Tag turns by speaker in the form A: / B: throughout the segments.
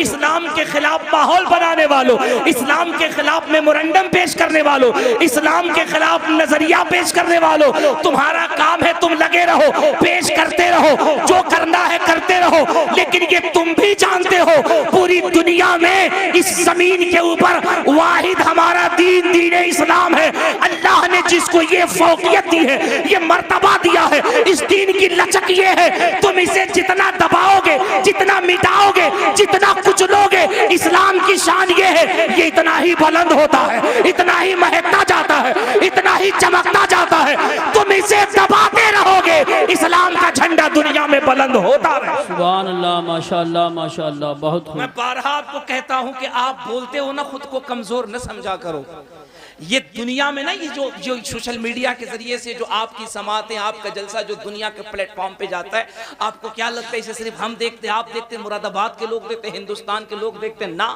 A: इस्लाम के खिलाफ माहौल बनाने वालों, इस्लाम के खिलाफ मेमोरेंडम पेश करने वालों, इस्लाम के खिलाफ नजरिया पेश करने वालों, तुम्हारा काम है तुम लगे रहो, पेश करते रहो, जो करना है करते रहो। लेकिन ये तुम भी जानते हो पूरी दुनिया में इस जमीन के ऊपर वाहिद हमारा दीन दीन इस्लाम है। अल्लाह ने जिसको ये फौकियत दी है, ये मर्तबा दिया है, इस दीन की लचक ये है, तुम इसे जितना दबाओगे, जितना मिटाओगे, जितना कुचलोगे, इस्लाम की शान ये है, ये इतना ही बुलंद होता है, इतना ही महकता जाता है, इतना ही चमकता जाता है। तुम इसे दबाते रहोगे, इस्लाम का झंडा दुनिया में बुलंद होता रहे।
B: सुभान अल्लाह, माशाअल्लाह माशाअल्लाह, बहुत खूब।
A: मैं बारहा आपको कहता हूं कि आप बोलते हो ना, खुद को कमजोर न समझा करो। ये दुनिया में ना, ये जो सोशल मीडिया के जरिए से जो आपकी समातें, आपका जलसा जो दुनिया के प्लेटफॉर्म पे जाता है, आपको क्या लगता है इसे सिर्फ हम देखते, आप देखते, मुरादाबाद के लोग देखते, हिंदुस्तान के लोग देखते? ना,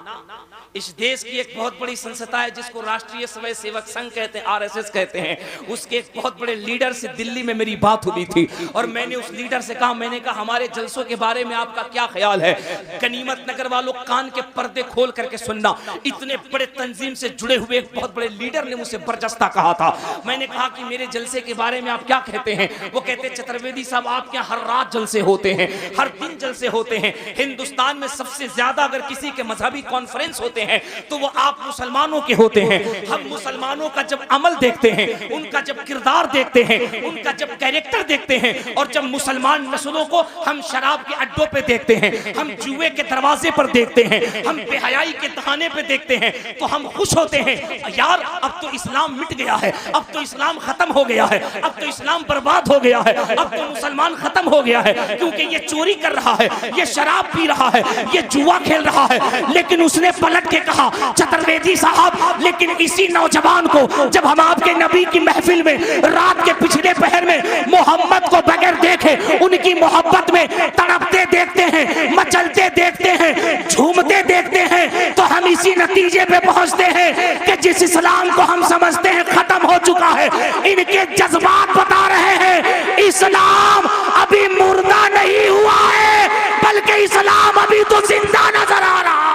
A: इस देश की एक बहुत बड़ी संस्था है जिसको राष्ट्रीय स्वयं सेवक संघ कहते हैं, RSS कहते हैं। उसके एक बहुत बड़े लीडर से दिल्ली में मेरी बात हुई थी और मैंने उस लीडर से कहा, मैंने कहा हमारे जलसों के बारे में आपका क्या ख्याल है? गनीमत नगर वालों, कान के पर्दे खोल करके सुनना, इतने बड़े तंजीम से जुड़े हुए एक बहुत बड़े लीडर ने मुझसे बरजस्ता कहा था। मैंने कहा कि मेरे जलसे के बारे में आप क्या कहते हैं? वो कहते, चतुर्वेदी साहब आपके यहाँ हर रात जलसे होते हैं, हर दिन जलसे होते हैं। हिंदुस्तान में सबसे ज्यादा अगर किसी के मजहबी कॉन्फ्रेंस होते हैं तो वो आप मुसलमानों के होते हैं। हम मुसलमानों का जब अमल देखते हैं, उनका जब किरदार देखते हैं, उनका जब कैरेक्टर देखते हैं, और जब मुसलमान नस्लों को हम शराब के अड्डों पे देखते हैं, हम जुए के दरवाजे पर देखते हैं, हम बेहयाई के दहाने पे देखते हैं, तो हम खुश होते हैं, यार अब तो इस्लाम मिट गया है, अब तो इस्लाम खत्म हो गया है, अब तो इस्लाम बर्बाद हो गया है, अब तो मुसलमान खत्म हो गया है, क्योंकि ये चोरी कर रहा है, ये शराब पी रहा है, ये जुआ खेल रहा है। लेकिन उसने पलट के कहा, चतुर्वेदी साहब, लेकिन इसी नौजवान को जब हम आपके नबी की महफिल में रात के पिछले पहर में मोहम्मद को बगैर देखे उनकी मोहब्बत में तड़पते देखते हैं, मचलते देखते हैं, झूमते देखते हैं, तो हम इसी नतीजे पे पहुंचते हैं कि जिस इस्लाम को हम समझते हैं खत्म हो चुका है, इनके जज्बात बता रहे हैं इस्लाम अभी मुर्दा नहीं हुआ है, बल्कि इस्लाम अभी तो जिंदा नजर आ रहा है।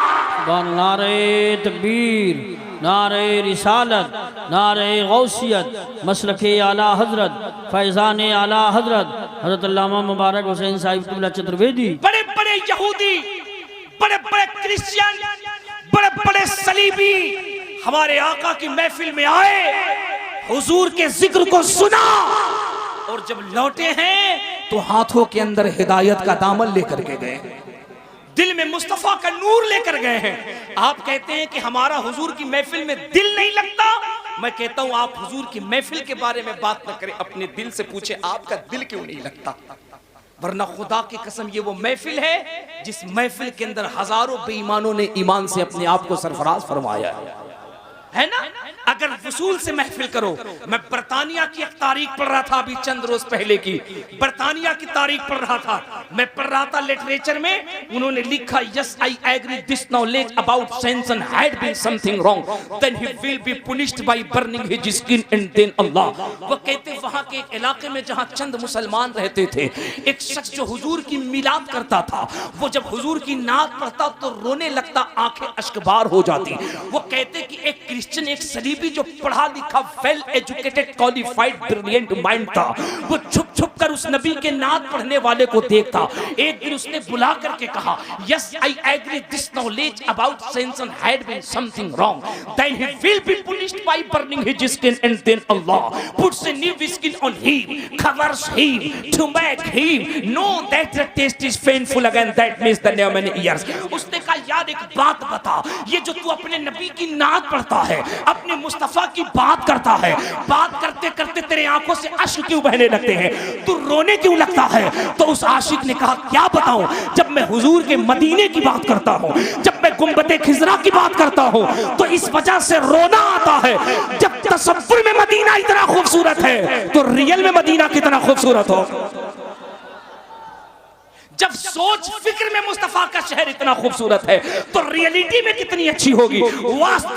B: नारे तकबीर, नारे रिसालत, नारे गौसियत, मसलके आला हजरत, फैजान आला हजरत हजरत अल्लामा मुबारक हुसैन साहिब क़िबला चतुर्वेदी।
A: बड़े बड़े यहूदी, बड़े बड़े क्रिश्चियन, बड़े बड़े सलीबी हमारे आका की महफिल में आए, हुजूर के जिक्र को सुना, और जब लौटे हैं तो हाथों के अंदर हिदायत का दामन लेकर के गए, दिल में मुस्तफा का नूर लेकर गए हैं। आप कहते हैं कि हमारा हुजूर की महफिल में दिल नहीं लगता। मैं कहता हूं आप हुजूर की महफिल के बारे में बात न करें, अपने दिल से पूछे आपका दिल क्यों नहीं लगता? वरना खुदा की कसम ये वो महफिल है जिस महफिल के अंदर हजारों बेईमानों ने ईमान से अपने आप को सरफराज फरमाया है ना। अगर वसूल से महफिल करो, मैं बरतानिया की एक तारीख पढ़ रहा था अभी चंद रोज पहले की, बरतानिया की तारीख पढ़ रहा था, मैं पढ़ रहा था लिटरेचर में, उन्होंने लिखा yes I agree this knowledge about Samson had been something wrong then he will be punished by burning his skin and then Allah. वो कहते वहां के एक इलाके में जहां चंद मुसलमान रहते थे, एक शख्स जो हुजूर की मिलाद करता था, वो जब हुजूर की नात पढ़ता तो रोने लगता, आंखें अश्कबार हो जाती। वो कहते कि एक क्रिश्चियन, एक सलीबी जो पढ़ा लिखा well educated qualified brilliant mind था, वो छुप छुप कर उस नबी के नात पढ़ने वाले को देखता। एक दिन उसने बुला करके कहा yes I agree this knowledge about Samson had been something wrong then he will be punished by burning his skin and then Allah puts a new skin on him covers him to make him know that the test is painful again that means the new many years. उसने कहा यार एक बात बता, ये जो तू अपने नबी की नात पढ़ता है, अपने मुस्तफा की बात करता है, बात करते करते तेरे आंखों से अश्क क्यों बहने लगते हैं, तू रोने क्यों लगता है? तो उस आशिक ने कहा क्या बताऊं, जब मैं हुजूर के मदीने की बात करता हूं, जब मैं गुंबदे खिजरा की बात करता हूं, तो इस वजह से रोना आता है। जब तसव्वुर में मदीना इतना खूबसूरत है तो रियल में मदीना कितना खूबसूरत हो। जब सोच फिक्र में मुस्तफा का शहर इतना खूबसूरत है तो रियलिटी में कितनी अच्छी होगी,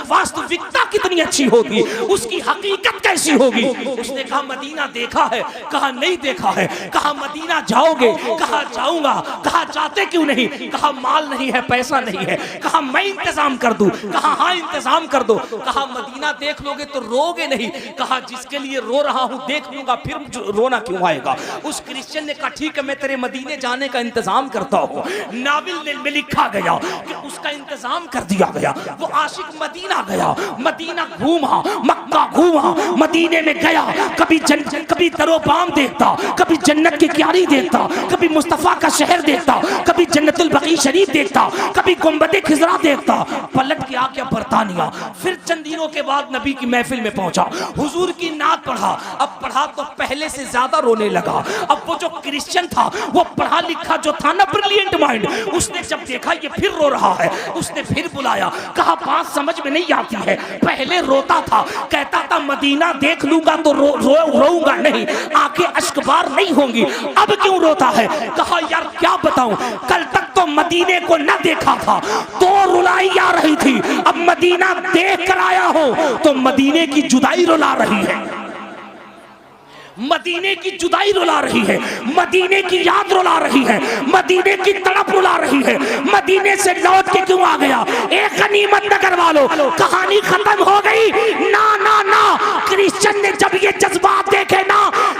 A: वास्तविकता कितनी अच्छी होगी, उसकी हकीकत कैसी होगी। उसने कहा मदीना देखा है, कहा नहीं देखा है, कहा मदीना जाओगे, कहा जाऊंगा, कहा जाते क्यों नहीं, कहा माल नहीं है, पैसा नहीं है, कहा मैं इंतजाम कर दूं, कहा हाँ इंतजाम कर दो, कहा मदीना देख लोगे तो रोगे नहीं, कहा जिसके लिए रो रहा हूं देख लूंगा फिर रोना क्यों आएगा। उस क्रिश्चियन ने कहा ठीक है मैं तेरे मदीने जाने का इंतजाम करता हूं। नाविल में लिखा गया कि उसका इंतजाम कर दिया गया। वो आशिक मदीना गया, मदीना घूमा, मक्का घूमा, मदीने में गया, कभी दरोबाम देखता, कभी जन्नत की क्यारी देखता, कभी मुस्तफा का शहर देखता, कभी जन्नतुल बकी शरीफ देखता, कभी गुंबद खिजरा देखता। पलट के आ गया बरतानिया। फिर चंद दिनों के बाद नबी की महफिल में पहुंचा, हुजूर की नात पढ़ा। अब पढ़ा तो पहले से ज्यादा रोने लगा। अब वो जो क्रिश्चियन था, वो पढ़ा लिखा जो था ना, ब्रिलियंट माइंड, उसने जब देखा ये फिर रो रहा है, उसने फिर बुलाया, कहा बात समझ में नहीं आती है। पहले रोता था, कहता था मदीना देख लूंगा तो रोऊंगा नहीं, आंखें अश्कबार नहीं होंगी। अब क्यों रोता है? कहा यार क्या बताऊं, कल तक तो मदीने को न देखा था तो रुलाई आ रही थी, अब मदीना देख कर आया हो तो मदीने की जुदाई रुला रही है, मदीने की जुदाई रुला रही है, मदीने की याद रुला रही है, मदीने की तड़प रुला रही है। मदीने से लौट के क्यों आ गया? एक गनीमत न करवा लो, कहानी खत्म हो गई। ना ना ना, क्रिश्चियन ने जब ये जज्बात देखे ना,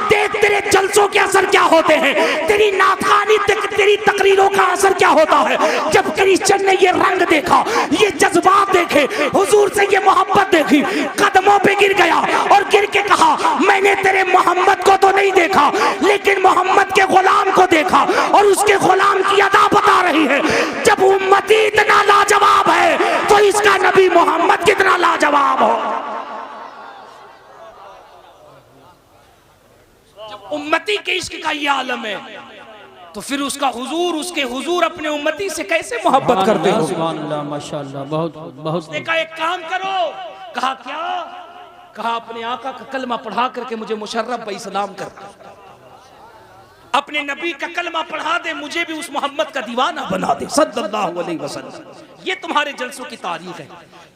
A: देख तेरे जलसों के असर क्या होते हैं, तेरी नाथानी तेरी तकरीरों का असर क्या होता है। जब क्रिश्चियन ने ये रंग देखा, ये जज्बात देखे, हुजूर से ये मोहब्बत देखी, कदमों पे गिर गया और गिर के कहा मैंने तेरे मोहम्मद को तो नहीं देखा, लेकिन मोहम्मद के गुलाम को देखा और उसके गुलाम की अदा बता रही है। जब उम्मती इतना लाजवाब है तो इसका नबी मोहम्मद कितना लाजवाब हो। जब उम्मती के इश्क का ये आलम है तो फिर उसका हुजूर, उसके हुजूर अपने उम्मती से कैसे मोहब्बत करते हो।
B: सुभान अल्लाह, माशाअल्लाह, बहुत बहुत।
A: देखा एक काम करो, कहा क्या? कहा अपने आका का कलमा पढ़ा करके मुझे मुशर्रफ ब इस्लाम कर, अपने नबी का कलमा पढ़ा दे, मुझे भी उस मोहम्मद का दीवाना बना दे सल्लल्लाहु अलैहि वसल्लम। ये तुम्हारे जलसों की तारीख है।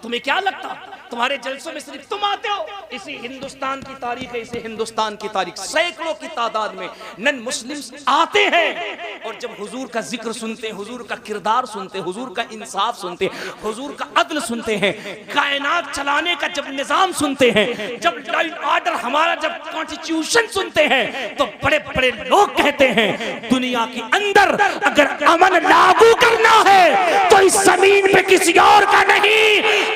A: तुम्हें क्या लगता तुम्हारे जलसों में सिर्फ तुम आते हो? इसी हिंदुस्तान की तारीख है, इसी हिंदुस्तान की तारीख, सैकड़ों की तादाद में नन मुस्लिम्स आते हैं और जब हुजूर का जिक्र सुनते हैं, हुजूर का किरदार सुनते हैं, हुजूर का इंसाफ सुनते हैं, हुजूर का अदल सुनते हैं, कायनात चलाने का जब निजाम सुनते हैं, जब लॉ एंड ऑर्डर हमारा जब कॉन्स्टिट्यूशन सुनते हैं, तो बड़े बड़े लोग कहते हैं दुनिया के अंदर अगर अमन लागू करना है तो इस जमीन पे किसी और का नहीं,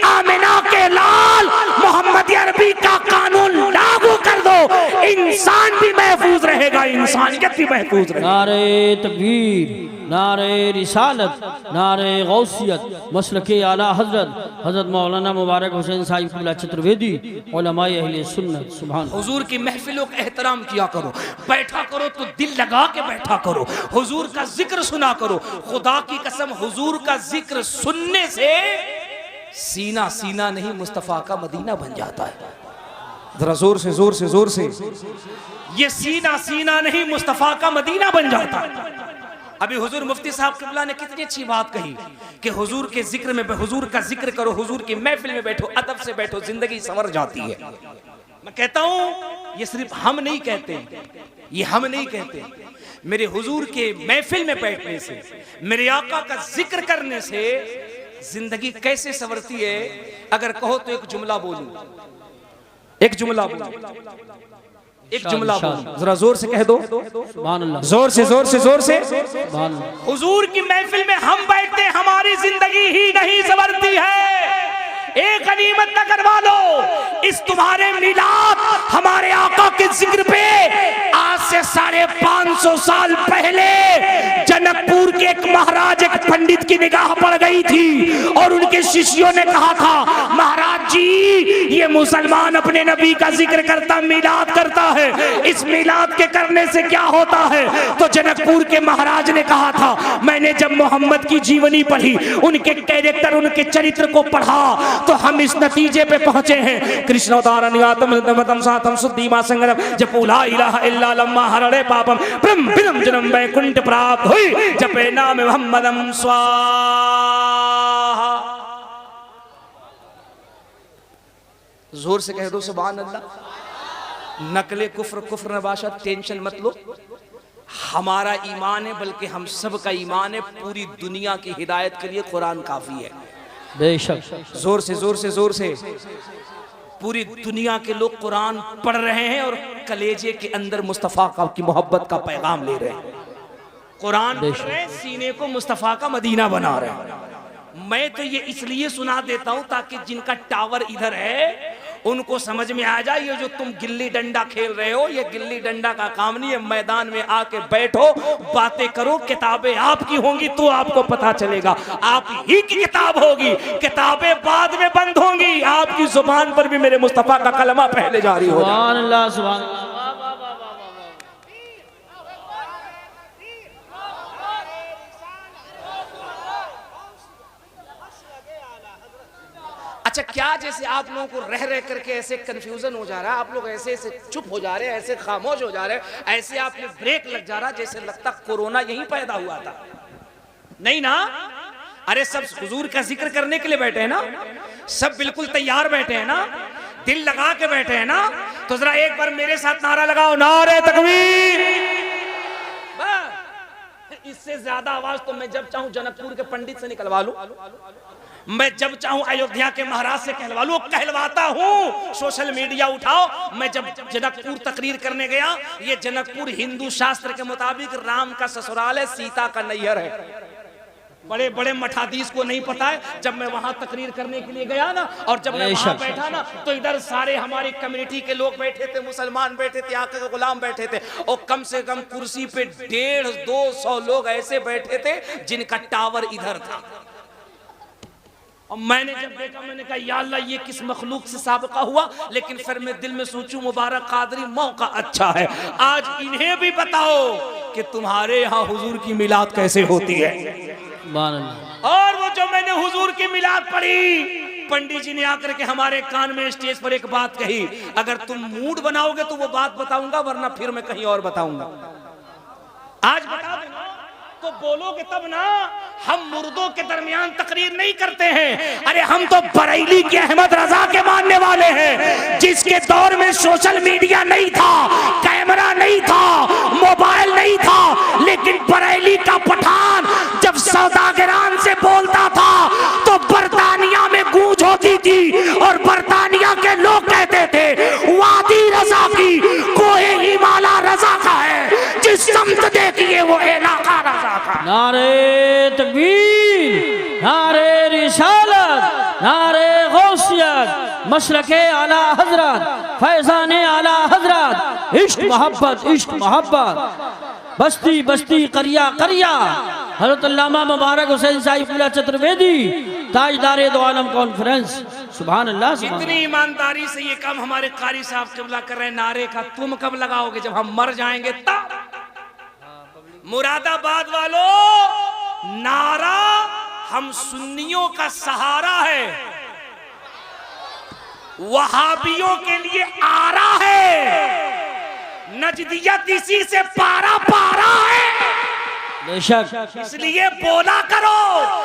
A: आमिना के लाल मोहम्मद अरबी का कानून लागू कर दो, इंसान भी महफूज रहेगा, इंसानियत भी महफूज रहेगी।
B: नारे तकबीर, नारे रिसालत, नारे गौसियत, मसलके आला हजरत हजरत मौलाना मुबारक हुसैन साहिब क़िबला चतुर्वेदी, उलमाए अहले सुन्नत। सुभान।
A: हुजूर की महफिलों का एहतराम किया करो, बैठा करो तो दिल लगा के बैठा करो, हुजूर का जिक्र सुना करो। खुदा की कसम हुजूर का जिक्र सुनने से सीना सीना नहीं मुस्तफा का मदीना बन जाता है। जरा जोर से जोर से जोर से, ये सीना सीना नहीं मुस्तफा का मदीना बन जाता है। अभी हुजूर मुफ्ती साहब क़िबला ने कितनी अच्छी बात कही कि हुजूर के जिक्र में, हुजूर का जिक्र करो, हुजूर की महफिल में बैठो, अदब से बैठो, जिंदगी संवर जाती है। मैं कहता हूं ये सिर्फ हम नहीं कहते, ये हम नहीं कहते, मेरे हुजूर के महफिल में बैठने से, मेरे आका का जिक्र करने से जिंदगी कैसे संवरती है। अगर कहो तो एक जुमला बोलूं, एक जुमला बोलूं, एक जुमला बोलूं, जरा जोर से कह दो, जोर से जोर से जोर से। हुजूर की महफिल में हम बैठते, हमारी जिंदगी ही नहीं संवरती है। एक गनीमत न करवा लो, इस तुम्हारे मिलाद हमारे आका के जिक्र पे आज से 550 साल पहले जनकपुर के एक महाराज, एक पंडित की निगाह पड़ गई थी और उनके शिष्यों ने कहा था महाराज जी ये मुसलमान अपने नबी का जिक्र करता, मिलाद करता है, इस मिलाद के करने से क्या होता है? तो जनकपुर के महाराज ने कहा था मैंने जब मोहम्मद की जीवनी पढ़ी, उनके कैरेक्टर, उनके चरित्र को पढ़ा तो हम इस नतीजे पे पहुंचे हैं। कृष्णोदारण्यतम सातम सुद्धीमा संगम जपूला इलाहा इल्ला लम्मा हरणे पापम ब्रह्म विदम जन्म वैकुंठ प्राप्त हुई जपे नाम मोहम्मदम स्वाहा। जोर से कह दो सुभान अल्लाह। नकले कुफ्र कुफ्र नबाशा, टेंशन मत लो। हमारा ईमान है, बल्कि हम सब का ईमान है, पूरी दुनिया की हिदायत के लिए कुरान काफी है।
B: बेशक।
A: जोर से जोर से जोर से। पूरी दुनिया के लोग कुरान पढ़ रहे हैं और कलेजे के अंदर मुस्तफ़ा का की मोहब्बत का पैगाम ले रहे हैं। कुरान पढ़ रहे हैं, सीने को मुस्तफ़ा का मदीना बना रहे हैं। मैं तो ये इसलिए सुना देता हूं ताकि जिनका टावर इधर है उनको समझ में आ जाए, ये जो तुम गिल्ली डंडा खेल रहे हो, ये गिल्ली डंडा का काम नहीं है। मैदान में आके बैठो, बातें करो, किताबें आपकी होंगी तो आपको पता चलेगा। आप ही की किताब होगी, किताबें बाद में बंद होंगी, आपकी जुबान पर भी मेरे मुस्तफा का कलमा पहले जारी होगा।
B: सुभान अल्लाह, सुभान अल्लाह।
A: अच्छा, क्या जैसे आप लोगों को रह रह करके ऐसे कंफ्यूजन हो जा रहा है, आप लोग ऐसे ऐसे चुप हो जा रहे हैं, ऐसे खामोश हो जा रहे हैं, ऐसे आप में ब्रेक लग जा रहा, जैसे लगता कोरोना यहीं पैदा हुआ था। नहीं ना? अरे सब हुजूर का जिक्र करने के लिए बैठे हैं ना, सब बिल्कुल तैयार बैठे हैं ना, दिल लगा के बैठे हैं ना। तो जरा एक बार मेरे साथ नारा लगाओ, नारे तकबीर। इससे ज्यादा आवाज तो मैं जब चाहूं जनकपुर के पंडित से निकलवा लूं, मैं जब चाहूं अयोध्या के महाराज से कहलवा लूं, कहलवाता हूं। सोशल मीडिया उठाओ। मैं जब जनकपुर तकरीर करने गया, ये जनकपुर हिंदू शास्त्र के मुताबिक राम का ससुराल है, सीता का नैहर है। बड़े बड़े मठाधीश को नहीं पता है। जब मैं वहां तकरीर करने के लिए गया ना, और जब मैं वहां बैठा ना, तो इधर सारे हमारी कम्युनिटी के लोग बैठे थे, मुसलमान बैठे थे, आके के गुलाम बैठे थे, और कम से कम कुर्सी पे 150-200 लोग ऐसे बैठे थे जिनका टावर इधर था। और मैंने जब देखा, मैंने कहा या अल्लाह, ये किस मखलूक से साबिका हुआ। लेकिन फिर मैं दिल में सोचूं, मुबारक कादरी, मौका अच्छा है, आज इन्हें भी बताओ कि तुम्हारे यहाँ हुजूर की मिलाद कैसे होती है। और वो जो मैंने हुजूर की मिलाद पढ़ी, पंडित जी ने आकर के हमारे कान में स्टेज पर एक बात कही, अगर तुम मूड बनाओगे तो वो बात बताऊंगा, वरना फिर मैं कहीं और बताऊंगा। आज बता दूंगा तो बोलोगे तब ना। हम मुर्दों के दरमियान तकरीर नहीं करते हैं। अरे हम तो बरेली के अहमद रजा के मानने वाले हैं, जिसके दौर में सोशल मीडिया नहीं था, कैमरा नहीं था, मोबाइल नहीं था, लेकिन बरेली का पठान जब सौदागरान से बोलता था तो बरतानिया में गूंज होती थी, और बरतानिया के लोग कहते थे वादी रजा की कोई हिमालय रजा का है, जिस समत देखिए वो इलाका रजा का।
B: नारे तकबीर, नारे रिसालत, नारे गौसियत, मशरके आला हजरत, फैजाने आला हजरत, इश्क मोहब्बत, इश्क मोहब्बत, बस्ती बस्ती, करिया करिया, हजरत अल्लामा मुबारक हुसैन साहिब चतुर्वेदी, ताजदारे दो आलम कॉन्फ्रेंस। सुभान अल्लाह, सुभान।
A: इतनी ईमानदारी से ये काम हमारे कारी साहब किबला कर रहे हैं। नारे का तुम कब लगाओगे? जब हम मर जाएंगे तब। मुरादाबाद वालों, नारा हम सुन्नियों का सहारा है, वहाबियों के लिए आरा है, नजदियत इसी से पारा पारा है।
B: बेशक।
A: इसलिए बोला करो।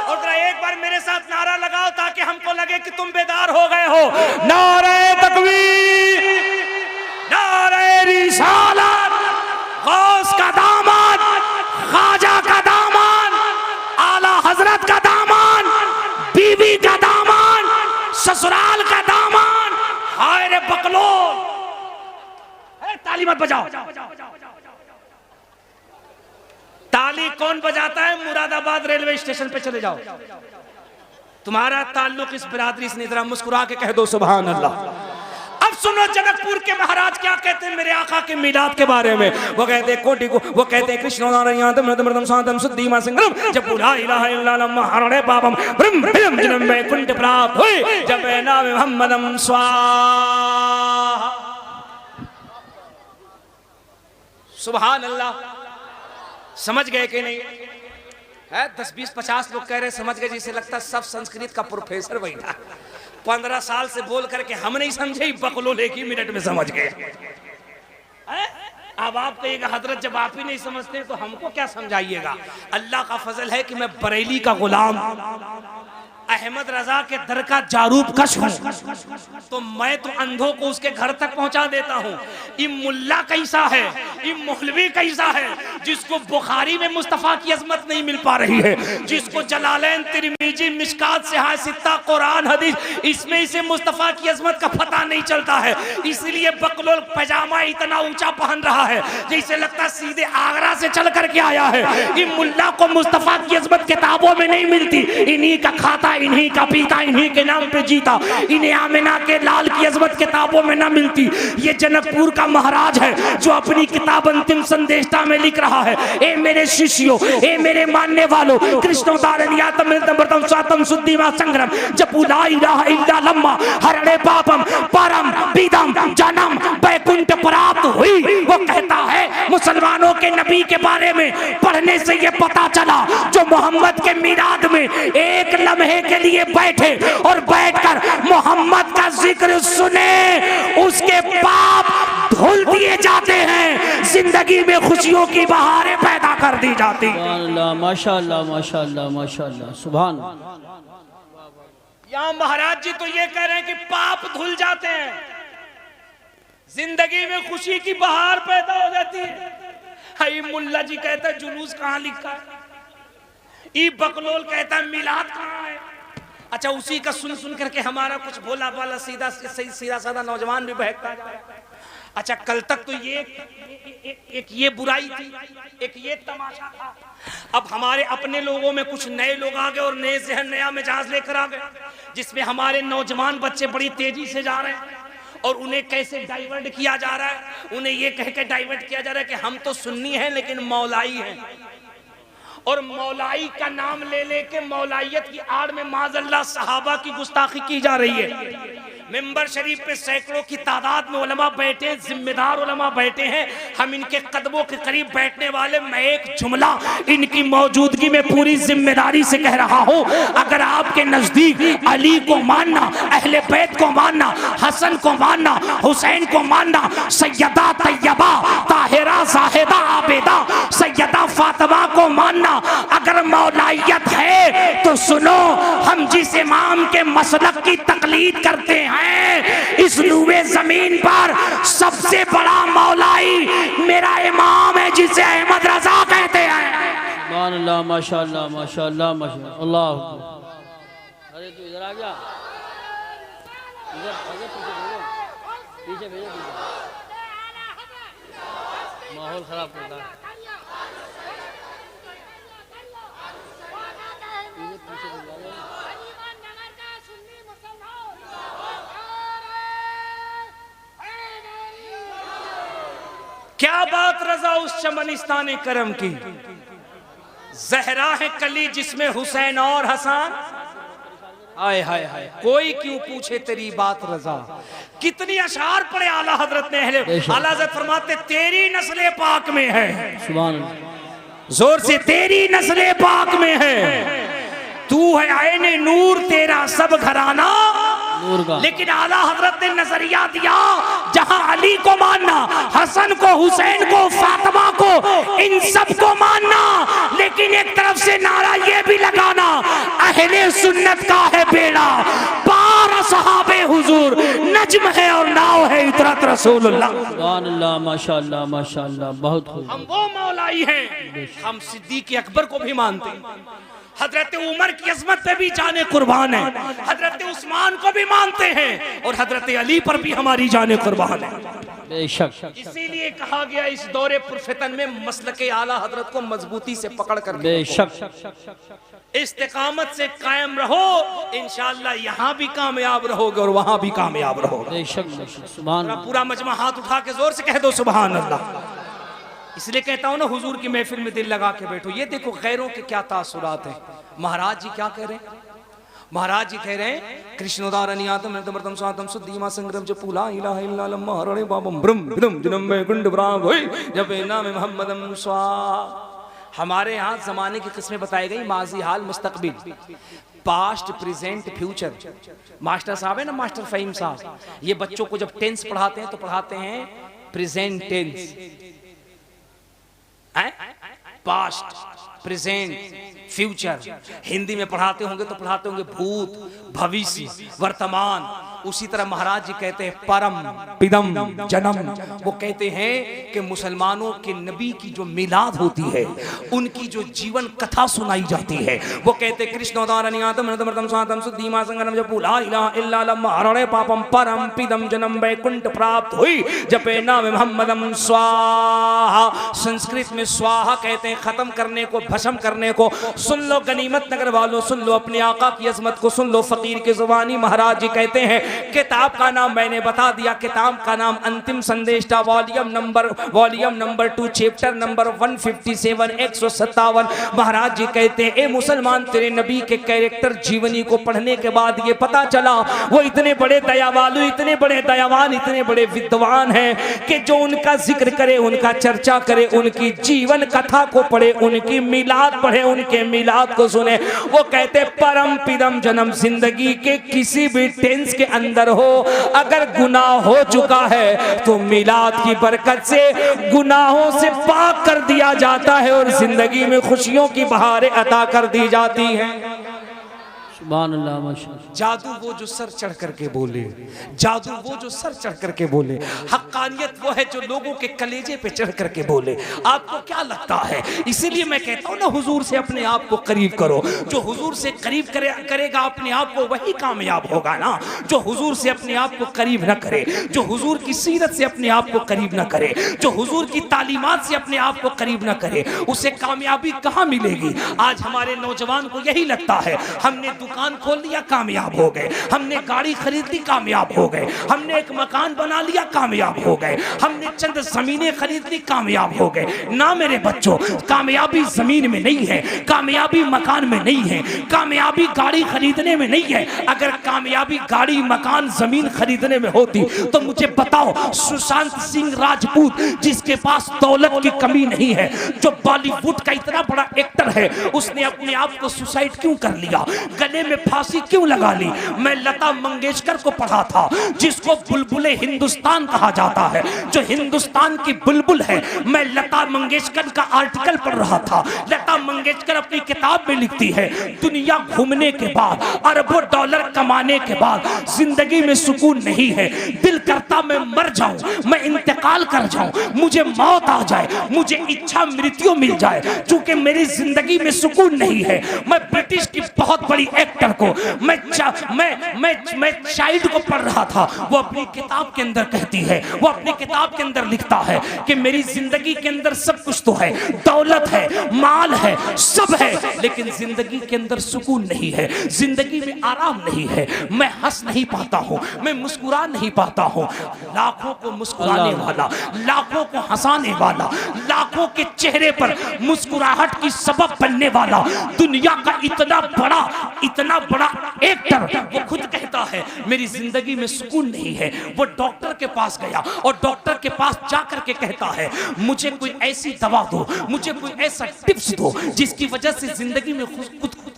A: और जरा एक बार मेरे साथ नारा लगाओ ताकि हमको लगे कि तुम बेदार हो गए हो। नारे तकबीर, नारे रिसालत, गौस का दामन, ख्वाजा का दामन, आला हजरत का दामन, बीबी का दामन, ससुराल का दामन। हाय रे बकलो, ताली मत बजाओ। ताली कौन बजाता है? मुरादाबाद रेलवे स्टेशन पे चले जाओ। तुम्हारा ताल्लुक इस बिरादरी से नहीं, जरा मुस्कुरा के कह दो सुभान अल्लाह। अब सुनो जनकपुर के महाराज क्या कहते हैं मेरे आका के मिलाद के बारे में। वो कहते हैं कोटि को, वो कहते हैं कृष्ण नारायण मृदम शांतम शुद्धिमा संग्रम जब बुला इलाहा इल्लल्लाह महारणे पापम ब्रह्म विदम जन्म वैकुंठ प्राप्त हुई जब नाम मोहम्मदम स्वाहा। सुभान अल्लाह। समझ गए कि नहीं? है 10-20-50 लोग कह रहे समझ गए, जिसे लगता सब संस्कृत का प्रोफेसर बैठा। 15 साल से बोल करके हम नहीं समझे, बकलो लेके मिनट में समझ गए। अब आप कहिएगा हजरत जब आप ही नहीं समझते तो हमको क्या समझाइएगा। अल्लाह का फजल है कि मैं बरेली का गुलाम, अहमद रजा के दर का जारूब कश हूं, तो मैं तो अंधों को उसके घर तक पहुंचा देता हूं। ये मुल्ला कैसा है, ये मौलवी कैसा है जिसको बुखारी में मुस्तफा की अजमत नहीं मिल पा रही है, जिसको जलालैन, तिरमिजी, मिशकात, सिहा सित्ता, कुरान, हदीस, इसमें इसे मुस्तफा की अजमत का पता नहीं चलता है। इसलिए बकलोल पैजामा इतना ऊंचा पहन रहा है जैसे लगता सीधे आगरा से चल करके आया है। ये मुल्ला को मुस्तफा की अजमत किताबों में नहीं मिलती, इन्हीं का खाता, इन्हीं का पीता, इन्हीं के नाम पे जीता। इन्हें आमिना के लाल की अजमत किताबों में ना मिलती। ये जनकपुर का महाराज है जो अपनी किताब अंतिम संदेशता में लिख रहा है, ए मेरे शिष्यों, ए मेरे मानने वालों, कृष्णोदारण्यतम स्वातम शुद्धिमा संग्रम जपू ला इलाहा इल्ला लम्मा हरणे पापम परम बीदम जन्म बैकुंठ प्राप्त हुई। वो कहता है मुसलमानों के नबी के बारे में पढ़ने से ये पता चला, जो मोहम्मद के मिलाद में एक लम्हे के लिए बैठे और बैठकर मोहम्मद का जिक्र सुने, उसके पाप धुल दिए जाते हैं, जिंदगी में खुशियों की बहारें पैदा कर दी जाती।
B: माशाअल्लाह माशाअल्लाह माशाअल्लाह सुभान।
A: यहाँ महाराज जी तो ये कह रहे हैं कि पाप धुल जाते हैं, जिंदगी में खुशी की बहार पैदा हो जाती है। ये मुल्ला जी कहता है जुलूस कहाँ लिखा है, ई बकलोल कहता है मिलाद कहाँ है। अच्छा, उसी का सुन सुन करके हमारा कुछ भोला भाला सीधा साधा नौजवान भी बहकता है। अच्छा, कल तक तो एक ये बुराई थी, एक ये तमाशा था। अब हमारे अपने लोगों में कुछ नए लोग आ गए और नए जहन, नया मिजाज लेकर आ गए, जिसमें हमारे नौजवान बच्चे बड़ी तेजी से जा रहे हैं और उन्हें कैसे डाइवर्ट किया जा रहा है। उन्हें ये कह के डाइवर्ट किया जा रहा है कि हम तो सुन्नी हैं लेकिन मौलाई हैं, और मौलाई का नाम ले लेके मौलाइयत की आड़ में माज़अल्लाह सहाबा की गुस्ताखी की जा रही है। मिंबर शरीफ पे सैकड़ों की तादाद में उलमा बैठे, जिम्मेदार उलमा बैठे हैं। हम इनके कदमों के करीब बैठने वाले, मैं एक जुमला इनकी मौजूदगी में पूरी जिम्मेदारी से कह रहा हूँ, अगर आपके नजदीक अली को मानना, अहले बैत को मानना, हसन को मानना, हुसैन को मानना, सैयदा तैयबा ताहिरा साहिदा आबेदा सैयदा फातिमा को मानना अगर मौलाइयत है तो सुनो, हम जिस इमाम के मसलक की तकलीद करते हैं, इस लूए जमीन पर सबसे बड़ा मौलाई मेरा इमाम है, जिसे अहमद रजा कहते हैं।
B: सुभान अल्लाह माशाअल्लाह माशाअल्लाह माशाअल्लाह अल्लाह। अरे तू इधर आ गया, इधर पीछे भेजो, माहौल खराब करता है।
A: क्या बात रजा उस चमनिस्तान करम की, जहरा है कली जिसमें हुसैन और हसन। आए हाय हाय, कोई क्यों पूछे तेरी बात रजा। कितनी अशार पड़े आला हजरत ने। आला हजरत फरमाते तेरी नस्ले पाक में है,
B: सुभान अल्लाह,
A: जोर से तेरी नस्ले पाक में है, तू है आईने नूर, तेरा सब घराना
B: नूर का।
A: लेकिन आला हजरत ने नजरिया दिया, जहां अली को मानना, हसन को, हुसैन को, फातिमा को, इन सब को मानना, लेकिन एक तरफ से नारा ये भी लगाना, अहले सुन्नत का है बेड़ा पार सहाबे हुजूर, नज्म है और नाव है इतरत रसूलुल्लाह।
B: सुभान अल्लाह माशाअल्लाह माशाअल्लाह, बहुत खूब।
A: हम वो मौलाई हैं, हम सिद्दीक अकबर को भी मानते हैं, हजरत उमर की अजमत पे भी जाने कुर्बान है, हजरत उस्मान को भी मानते हैं, और हजरत अली पर भी हमारी जाने कुर्बान है।
B: बेशक,
A: इसीलिए कहा गया इस दौरे पुरफितन में मसलके आला हजरत को मजबूती से पकड़ कर
B: बेशक
A: इस्तिकामत से कायम रहो, इंशाअल्लाह यहाँ भी कामयाब रहोगे और वहां भी कामयाब रहोगे।
B: बेशक बेशक, सुभान अल्लाह।
A: पूरा मजमा हाथ उठा के जोर से कह दो सुभान अल्लाह। इसलिए कहता हूं ना, हुजूर की महफिल में दिल लगा के बैठो। ये देखो गैरों के क्या तासुरात हैं। महाराज जी क्या कह रहे हैं, महाराज जी कह रहे हैं कृष्णोदारण्यतम नृतमर्तम स्वातम शुद्धिमा संग्रम जपूला इलाहा इल्ला लम्मा हरणे बाबम ब्रह्म विदम जन्म में गुंड ब्राह्म होय जब नाम मोहम्मदम स्वा। हमारे यहाँ जमाने की किस्में बताई गई, माजी, हाल, मुस्तकबिल, पास्ट, प्रेजेंट, फ्यूचर। मास्टर साहब है ना, मास्टर फहीम साहब, ये बच्चों को जब टेंस पढ़ाते हैं तो पढ़ाते हैं present tense, past, present, future. Hindi में पढ़ाते होंगे तो पढ़ाते होंगे भूत, भविष्य, वर्तमान। उसी तरह महाराज जी कहते हैं परम पिदम जन्म। वो कहते हैं कि मुसलमानों के नबी की जो मिलाद होती है, उनकी जो जीवन कथा सुनाई जाती है, वो कहते पापम परम पिदम जन्म वैकुंठ प्राप्त हुई जपे नाम मोहम्मदम स्वाहा। संस्कृत में स्वाहा कहते हैं खत्म करने को, भस्म करने को। सुन लो गनीमत नगर वालों, सुन लो अपने आका की अजमत को, सुन लो फकीर की जुबानी। महाराज जी कहते हैं किताब का नाम मैंने बता दिया, किताब का नाम अंतिम संदेश था, वॉल्यूम नंबर 2 चैप्टर नंबर 157 157। महाराज जी कहते हैं ए मुसलमान, तेरे नबी के कैरेक्टर जीवनी को पढ़ने के बाद ये पता चला वो इतने बड़े दयावालु, इतने बड़े दयावान, इतने बड़े विद्वान हैं कि जो उनका जिक्र करे, उनका चर्चा करे, उनकी जीवन कथा को पढ़े, उनकी मिलाद पढ़े, उनके मिलाद को सुने। वो कहते परम पिदम जन्म, जिंदगी के किसी भी टेंस के अंदर हो, अगर गुनाह हो चुका है तो मिलाद की बरकत से गुनाहों से पाक कर दिया जाता है और जिंदगी में खुशियों की बहारें अता कर दी जाती हैं।
B: सुभान अल्लाह माशाअल्लाह।
A: जादू वो जो सर चढ़ करके बोले, जादू वो जो सर चढ़ करके बोले। हक्कानियत वो है जो लोगों के कलेजे पे चढ़ करके बोले। आपको क्या लगता है? इसीलिए मैं कहता हूँ ना, हुजूर से अपने आप को करीब करो। जो हुजूर से करीब करेगा अपने आप को, वही कामयाब होगा ना। जो हुजूर से अपने आप को करीब न करे, जो हुजूर की सीरत से अपने आप को करीब न करे, जो हुजूर की तालीमात से अपने आप को करीब न करे, उसे कामयाबी कहाँ मिलेगी? आज हमारे नौजवान को यही लगता है, हमने दुकान खोल लिया कामयाब हो गए, हमने गाड़ी खरीद ली कामयाब हो गए, हमने एक मकान बना लिया कामयाब हो गए, हमने चंद जमीनें खरीद ली कामयाब हो गए। ना मेरे बच्चों, कामयाबी जमीन में नहीं है, कामयाबी मकान में नहीं है, कामयाबी गाड़ी खरीदने में नहीं है। अगर कामयाबी गाड़ी मकान जमीन खरीदने में होती तो मुझे बताओ, सुशांत सिंह राजपूत जिसके पास दौलत की कमी नहीं है, जो बॉलीवुड का इतना बड़ा एक्टर है, उसने अपने आप को सुसाइड क्यों कर लिया? गले में फांसी क्यों लगा ली? मैं लता मंगेशकर को पढ़ा था, जिसको बुलबुले हिंदुस्तान कहा जाता है, जो हिंदुस्तान की बुलबुल है। मैं लता मंगेशकर का आर्टिकल पढ़ रहा था। लता मंगेशकर अपनी किताब में लिखती है, दुनिया घूमने के बाद, अरबों डॉलर कमाने के बाद जिंदगी में सुकून नहीं है। दिल करता मैं मर जाऊं, मैं इंतकाल कर जाऊं, मुझे मौत आ जाए, मुझे इच्छा मृत्यु मिल जाए, क्योंकि मेरी जिंदगी में सुकून नहीं है। मैं ब्रिटिश की बहुत बड़ी एक्टर को, मैं चाइल्ड को पढ़ रहा था। वो अपनी किताब के अंदर कहती है, वो अपनी किताब के अंदर लिखता है कि मेरी जिंदगी के अंदर सब कुछ तो है, दौलत है, माल है, सब है, लेकिन जिंदगी के अंदर सुकून नहीं है, जिंदगी में आराम नहीं है। मैं हंस नहीं पाता हूँ, मैं मुस्कुरा नहीं पाता हूँ। लाखों को मुस्कुराने वाला, लाखों को हंसाने वाला, लाखों के चेहरे पर मुस्कुराहट की सबब बनने वाला, दुनिया का इतना बड़ा एक्टर, वो खुद कहता है मेरी जिंदगी में सुकून नहीं है। वो डॉक्टर के पास गया और डॉक्टर के पास जाकर के कहता है, मुझे कोई ऐसी दवा दो, मुझे कोई ऐसा टिप्स दो जिसकी वजह से जिंदगी में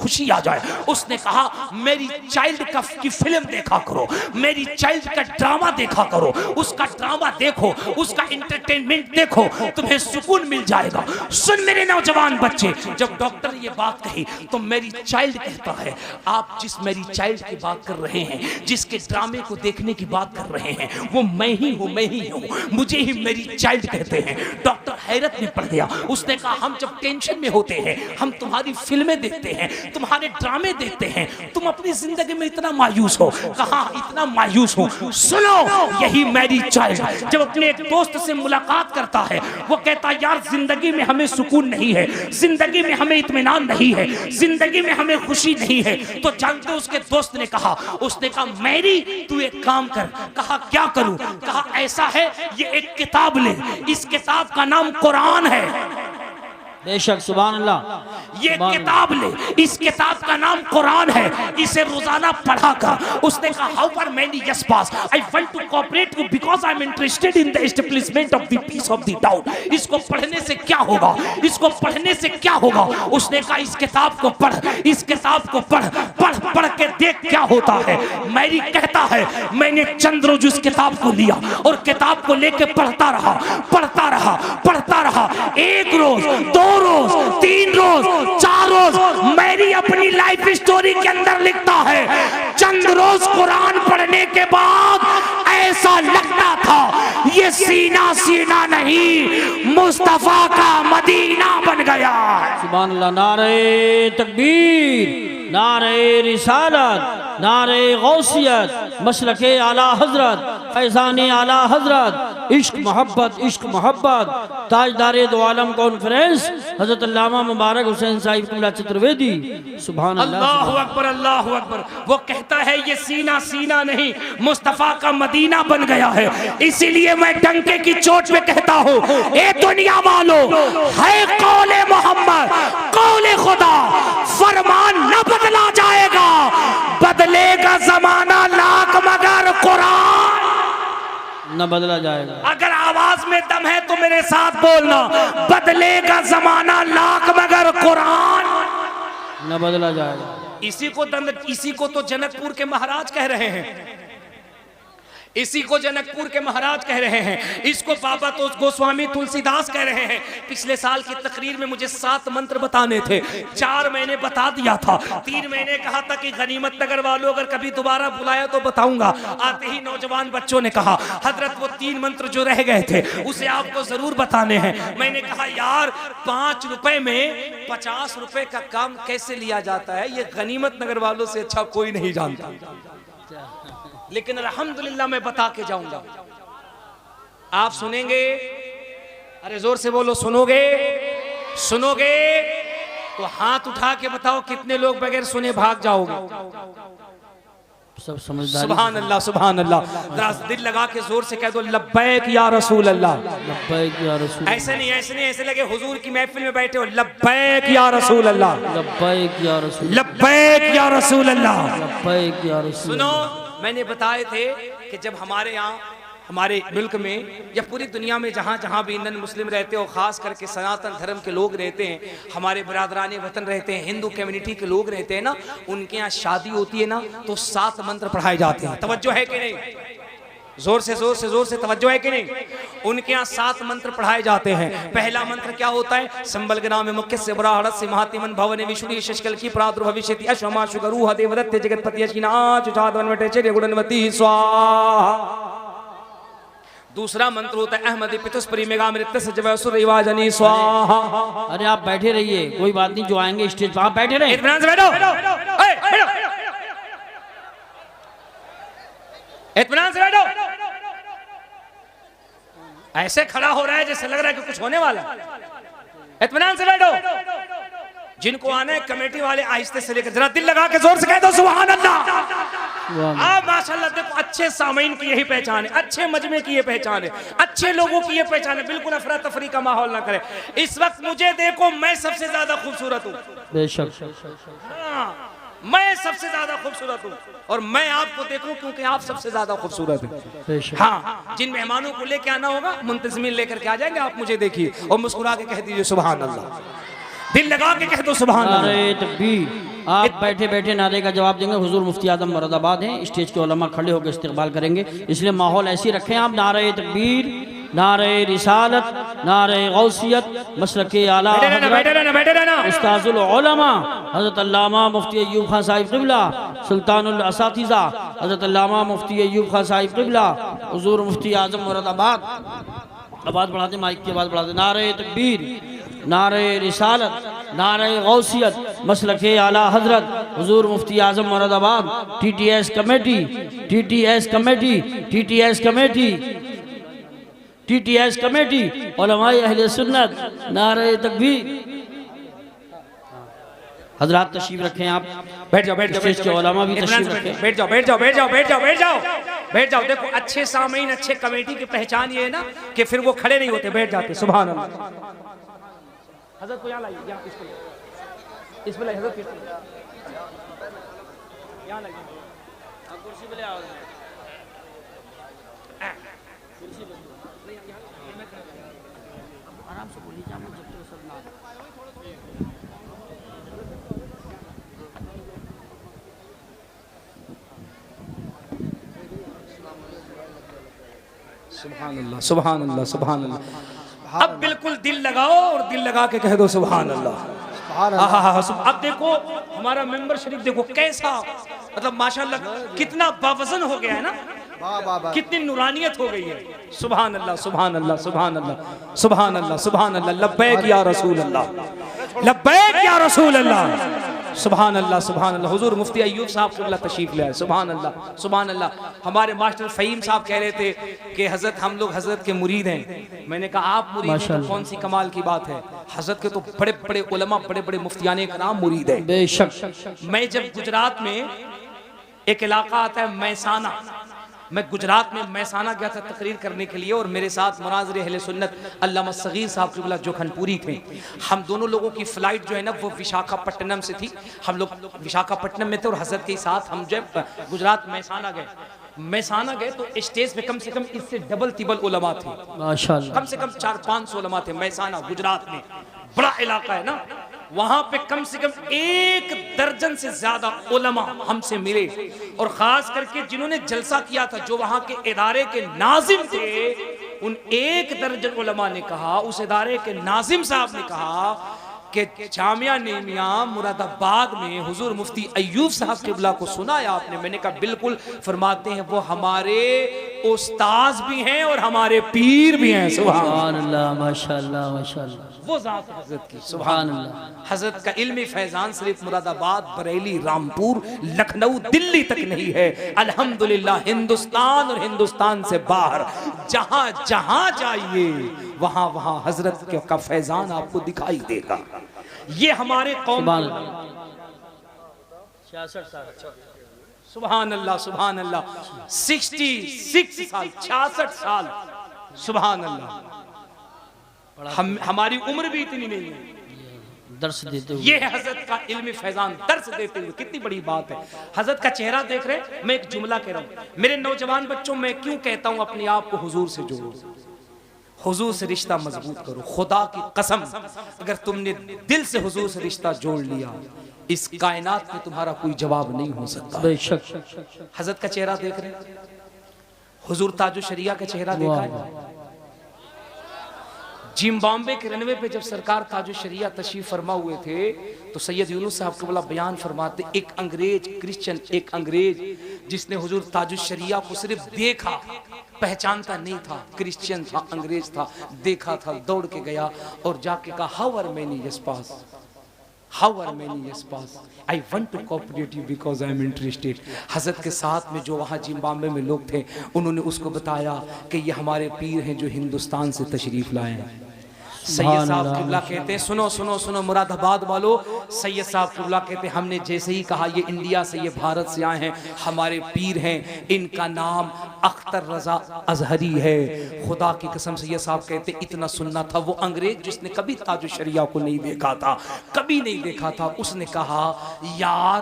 A: खुशी आ जाए। उसने कहा, मेरी चाइल्ड की फिल्म देखा करो, मेरी चाइल्ड का ड्रामा देखा करो, उसका ड्रामा देखो, उसका एंटरटेनमेंट देखो, तुम्हें सुकून मिल जाएगा। सुन मेरे नौजवान बच्चे, जब डॉक्टर ये बात कही तो मेरी चाइल्ड कहता है, आप जिस मेरी चाइल्ड की बात कर रहे हैं, जिसके ड्रामे को देखने की बात कर रहे हैं, वो मैं ही हूँ, मुझे ही मेरी चाइल्ड कहते हैं। डॉक्टर हैरत में पड़ गया। उसने कहा, हम जब टेंशन में होते हैं, हम तुम्हारी फिल्में देखते हैं, तुम्हारे ड्रामे देखते हैं, तुम अपनी जिंदगी में इतना मायूस हो। कहा, इतना मायूस हो? सुनो, यही मेरी चाइल्ड जब अपने एक दोस्त से मुलाकात करता है, वो कहता, यार जिंदगी में हमें सुकून नहीं है, जिंदगी में हमें इत्मीनान नहीं है, जिंदगी में हमें खुशी नहीं है। तो जानते, उसके दोस्त ने कहा, उसने कहा, मैरी तू एक काम कर। कहा, क्या करूं? कहा, ऐसा है, ये एक किताब ले, इस किताब का नाम कुरान है।
B: बेशक सुभान अल्लाह।
A: ये किताब ले, इस किताब का नाम कुरान है, इसे रोजाना पढ़ा कर। उसने कहा how are many yes pass, I want to cooperate you because I am interested in the establishment of the peace of the town. इसको पढ़ने से क्या होगा, इसको पढ़ने से क्या होगा? उसने कहा इस किताब को पढ़, इस किताब को पढ़, पढ़ पढ़ के देख क्या होता है। मैरी कहता है मैंने चंद रोज उस किताब को लिया और किताब को लेके पढ़ता रहा, पढ़ता रहा, पढ़ता रहा। एक रोज, 2 रोज, 3 रोज, 4 रोज, मेरी अपनी लाइफ स्टोरी के अंदर लिखता है चंद रोज कुरान पढ़ने के बाद ऐसा लगता था ये सीना सीना नहीं मुस्तफा का मदीना बन गया।
B: सुभान अल्लाह। नारे तकबीर, नारे रिसालत, नारे गौसियत, मसलके आला हजरत, फैज़ाने आला हजरत, इश्क मोहब्बत, इश्क मोहब्बत, ताजदारे दो आलम कॉन्फ्रेंस हजरत अल्लामा मुबारक हुसैन साहिब क़िबला चतुर्वेदी। सुभान अल्लाह,
A: अल्लाहु अकबर, अल्लाहु अकबर। वो कहता है ये सीना सीना नहीं मुस्तफा का मदीना बन गया है। इसीलिए मैं डंके की चोट पे कहता हूँ ए दुनिया वालों, है कौले मोहम्मद, कौले खुदा, फरमान न बदला जाएगा, बदलेगा जमाना लाख मगर कुरान
B: न बदला जाएगा।
A: अगर आवाज में दम है तो मेरे साथ बोलना, बदलेगा जमाना लाख मगर कुरान
B: न बदला जाएगा।
A: इसी को तो जनकपुर के महाराज कह रहे हैं, इसी को जनकपुर के महाराज कह रहे हैं, इसको बाबा तो गोस्वामी तुलसीदास कह रहे हैं। पिछले साल की तकरीर में मुझे 7 मंत्र बताने थे, 4 मैंने बता दिया था, 3 मैंने कहा था कि गनीमत नगर वालों अगर कभी दोबारा बुलाया तो बताऊंगा। आते ही नौजवान बच्चों ने कहा हजरत वो 3 मंत्र जो रह गए थे उसे आपको जरूर बताने हैं। मैंने कहा यार 5 रुपए में 50 रुपए का काम कैसे लिया जाता है ये गनीमत नगर वालों से अच्छा कोई नहीं जानता, लेकिन अल्हम्दुलिल्लाह मैं बता के जाऊंगा। आप सुनेंगे, अरे जोर से बोलो, सुनोगे? सुनोगे तो हाथ उठा के बताओ कितने लोग बगैर सुने भाग जाओगे।
B: सब समझदारी।
A: सुभान अल्लाह, सुभान अल्लाह। जरा दिल लगा के जोर से कह दो लब्बैक या रसूल अल्लाह।
B: लब्बैक या रसूल।
A: ऐसे नहीं, ऐसे नहीं, ऐसे लगे हुजूर की महफिल में बैठे हो, लब्बैक या रसूल अल्लाह,
B: लब्बैक या रसूल,
A: लब्बैक या रसूल अल्लाह,
B: लब्बैक या रसूल।
A: सुनो, मैंने बताए थे कि जब हमारे यहाँ, हमारे मुल्क में या पूरी दुनिया में जहाँ जहाँ भी नन मुस्लिम रहते हो, खास करके सनातन धर्म के लोग रहते हैं, हमारे बरादराने वतन रहते हैं, हिंदू कम्युनिटी के लोग रहते हैं ना, उनके यहाँ शादी होती है ना तो 7 मंत्र पढ़ाए जाते हैं। तवज्जो है कि नहीं? जोर से जोर से जोर से तवज्जो है कि नहीं? उनके यहाँ 7 मंत्र पढ़ाए जाते हैं। पहला मंत्र क्या होता है? संबल ग्राम में मुख्य से बड़ा हड़स से महातिमन भवन विष्णु शशकल की प्रादुर्भविष्यति अश्वमा शुगरूह देवदत्त जगतपति अश्विना चुचादवन वटेचर्य गुणवती स्वाहा। दूसरा मंत्र होता है अहमद पितुस्परी मेगामृत सजवसुर रिवाजनी स्वाहा।
B: अरे आप बैठे रहिए, कोई बात नहीं, जो आएंगे स्टेज पर आप बैठे रहिए।
A: इत्मीनान से बैठो, इत्मीनान से बैठो। ऐसे खड़ा हो रहा है जैसे लग रहा है कि कुछ होने वाला। इत्मीनान से बैठो। जिनको आना है कमेटी वाले आहिस्ते से लेकर, जरा दिल लगा के जोर से कह दो सुभान अल्लाह। आप माशाल्लाह देखो, अच्छे सामीन की यही पहचान है, अच्छे मजमे की ये पहचान है, अच्छे लोगों की ये पहचान है। बिल्कुल अफरा तफरी का माहौल ना करे। इस वक्त मुझे देखो, मैं सबसे ज्यादा खूबसूरत हूँ,
B: बेशक
A: मैं सबसे ज्यादा खूबसूरत हूँ, और मैं आपको देखूं क्योंकि आप सबसे ज्यादा खूबसूरत हैं। हाँ, जिन मेहमानों को लेके आना होगा मुंतजमीन लेकर के आ जाएंगे, आप मुझे देखिए और मुस्कुरा के कह दीजिए सुभान अल्लाह, दिल लगा के कह दो सुभान अल्लाह।
B: नारे तकबीर। आप बैठे बैठे नारे का जवाब देंगे। हुजूर मुफ्ती आजम मुरादाबाद हैं, स्टेज के उलमा खड़े होकर इस्तकबाल करेंगे, इसलिए माहौल ऐसी रखें आप। नारे तकबीर, नारे रिसालत, नारे गौसियत, मसलके आला हज़रत उस्ताजुल उलमा हज़रत अल्लामा मुफ्ती अय्यूब खान साहिब क़िबला, सुल्तानुल असातिज़ा हज़रत अल्लामा मुफ्ती अय्यूब खान साहिब क़िबला, हुजूर मुफ्ती आजम मुरादाबाद। आवाज़ बढ़ाते, माइक की आवाज़ बढ़ाते। नारे तकबीर, नारे रिसालत, नारे गौसियत, मसलके आला हजरत हुजूर मुफ्ती आजम Moradabad, TTS committee, TTS committee, TTS committee, TTS committee, उलमाए अहले सुन्नत। नारे तकबीर। हजरात तशरीफ रखें, आप
A: बैठ जाओ, बैठ जाओ, बैठ जाओ,
B: उलमा भी तशरीफ रखें।
A: बैठ जाओ, बैठ जाओ, बैठ जाओ, बैठ जाओ, बैठ जाओ, बैठ जाओ। देखो अच्छे सामीन, अच्छे कमेटी की पहचान ये है ना कि फिर वो खड़े नहीं होते, बैठ जाते। सुभान अल्लाह। हजरत को यहाँ लाइए, यहाँ इस पे लाइए हजरत, यहाँ लाइए,
B: कुर्सी पे ले आओ, कुर्सी पे आराम से बोली जा, जब तक सब ना
A: सुभान अल्लाह, सुभान अल्लाह, सुभान अल्लाह। अब बिल्कुल दिल लगाओ और दिल लगा के कह दो सुभान अल्लाह। अब देखो हमारा मेंबर शरीफ देखो कैसा, मतलब माशाल्लाह कितना बावजन हो गया है ना, कितनी नूरानियत हो गई है। सुभान अल्लाह, सुभान अल्लाह, सुभान अल्लाह, सुभान अल्लाह, सुभान अल्लाह। लब्बैक या रसूल अल्लाह, लब्बैक या रसूल अल्लाह। सुभान अल्लाह, सुभान अल्लाह। हुजूर मुफ्ती अय्यूब साहब क़िबला तशरीफ ले आए। सुभान अल्लाह, सुभान अल्लाह। हमारे मास्टर फ़हीम साहब कह रहे थे कि हजरत हम लोग हजरत के मुरीद हैं। मैंने कहा आप मुरीद हैं तो कौन सी कमाल की बात है, हजरत के तो बड़े बड़े उलमा, बड़े बड़े मुफ्तियाने कराम मुरीद हैं।
B: बेशक।
A: मैं जब गुजरात में एक इलाका आता है मैसाना, मैं गुजरात में मैसाना गया था तकरीर करने के लिए, और मेरे साथ मुनाज़िर अहले सुन्नत अल्लामा सगीर साहब क़िबला जोखनपुरी थे। हम दोनों लोगों की फ़्लाइट जो है ना वो विशाखापट्टनम से थी। हम लोग विशाखापट्टनम में थे और हज़रत के साथ हम जो गुजरात मैसाना गए। मैसाना गए तो स्टेज पे कम से कम इससे डबल तिबल उलमा थे
B: माशाअल्लाह,
A: कम से कम 400-500 उलमा थे। मैसाना गुजरात में बड़ा इलाका है ना, वहां पे कम से कम 1 दर्जन से ज्यादा उलमा हमसे मिले, और खास करके जिन्होंने जलसा किया था, जो वहां के इदारे के नाजिम थे, उन 1 दर्जन उलमा ने कहा, उस इदारे के नाजिम साहब ने कहा कि जामिया नेमिया मुरादाबाद में हुजूर मुफ्ती अय्यूब साहब क़िबला को सुना है आपने? मैंने कहा बिल्कुल। फरमाते हैं वो हमारे उस्ताद भी हैं और हमारे पीर भी हैं।
B: सुभान अल्लाह, माशाअल्लाह, माशाअल्लाह।
A: वो ज़ात हज़रत की,
B: सुभान अल्लाह।
A: हज़रत का इल्मी फैज़ान सिर्फ मुरादाबाद, बरेली, रामपुर, लखनऊ, दिल्ली तक नहीं है। अल्हम्दुलिल्लाह हिंदुस्तान और हिंदुस्तान से बाहर जहां जहां जाइए वहां वहां हज़रत का फैज़ान आपको दिखाई देगा। ये हमारे कौम,
B: 66 साल,
A: सुभान अल्लाह, सुभान अल्लाह। 66 साल, 66 साल, सुभान अल्लाह। हमारी उम्र भी इतनी नहीं है
B: दर्स देते हुए।
A: ये है हजरत का इल्मी फैजान दर्स देते हुए, कितनी बड़ी बात है। हजरत का चेहरा देख रहे, मैं एक जुमला कह रहा हूँ मेरे नौजवान बच्चों, मैं क्यों कहता हूँ अपने आप को हुजूर से जोड़ो, हुजूर से रिश्ता मजबूत करो। खुदा की कसम अगर तुमने दिल से हुजूर से रिश्ता जोड़ लिया, इस कायनात में तुम्हारा कोई जवाब नहीं हो सकता।
B: बेशक।
A: हजरत का चेहरा देख रहे, हुजूर ताजु शरिया का चेहरा देखा है। जिम्बाब्वे के रनवे पे जब सरकार ताजु शरिया तशरीफ फरमा हुए थे तो सैयद यूनुस साहब क़िबला बयान फरमाते, एक अंग्रेज क्रिश्चियन, एक अंग्रेज जिसने हुजूर ताजु शरिया को सिर्फ देखा, पहचानता नहीं था, क्रिश्चियन था, अंग्रेज था, देखा था, दौड़ के गया और जाके कहा how are many yes pass, how are many yes pass, I want to cooperate you because I am interested. हजरत के साथ में जो वहाँ जिम्बाब्वे में लोग थे उन्होंने उसको बताया कि ये हमारे पीर हैं जो हिंदुस्तान से तशरीफ लाए हैं। सैयद साहब क़िबला कहते हैं, सुनो सुनो सुनो मुरादाबाद वालों, सैयद साहब क़िबला कहते हैं हमने जैसे ही कहा ये इंडिया से, ये भारत से आए हैं, हमारे पीर हैं, इनका नाम अख्तर रजा अजहरी है। खुदा की कसम सैयद साहब कहते इतना सुनना था। वो अंग्रेज जिसने कभी ताजु शरिया को नहीं देखा था, कभी नहीं देखा था, उसने कहा यार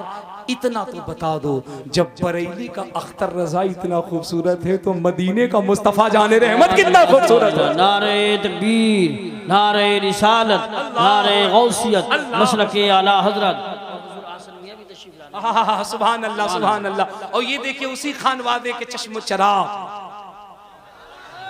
A: इतना तो बता दो, जब बरेली का अख्तर रजा इतना खूबसूरत है तो मदीने का मुस्तफ़ा जाने रहमत कितना खूबसूरत है।
B: नारे तकबीर, नारे रिसालत, नारे गौसियत, मसलके आला हजरत।
A: सुभान अल्लाह, सुभान अल्लाह। और ये देखिए उसी खानवादे के चश्म चराग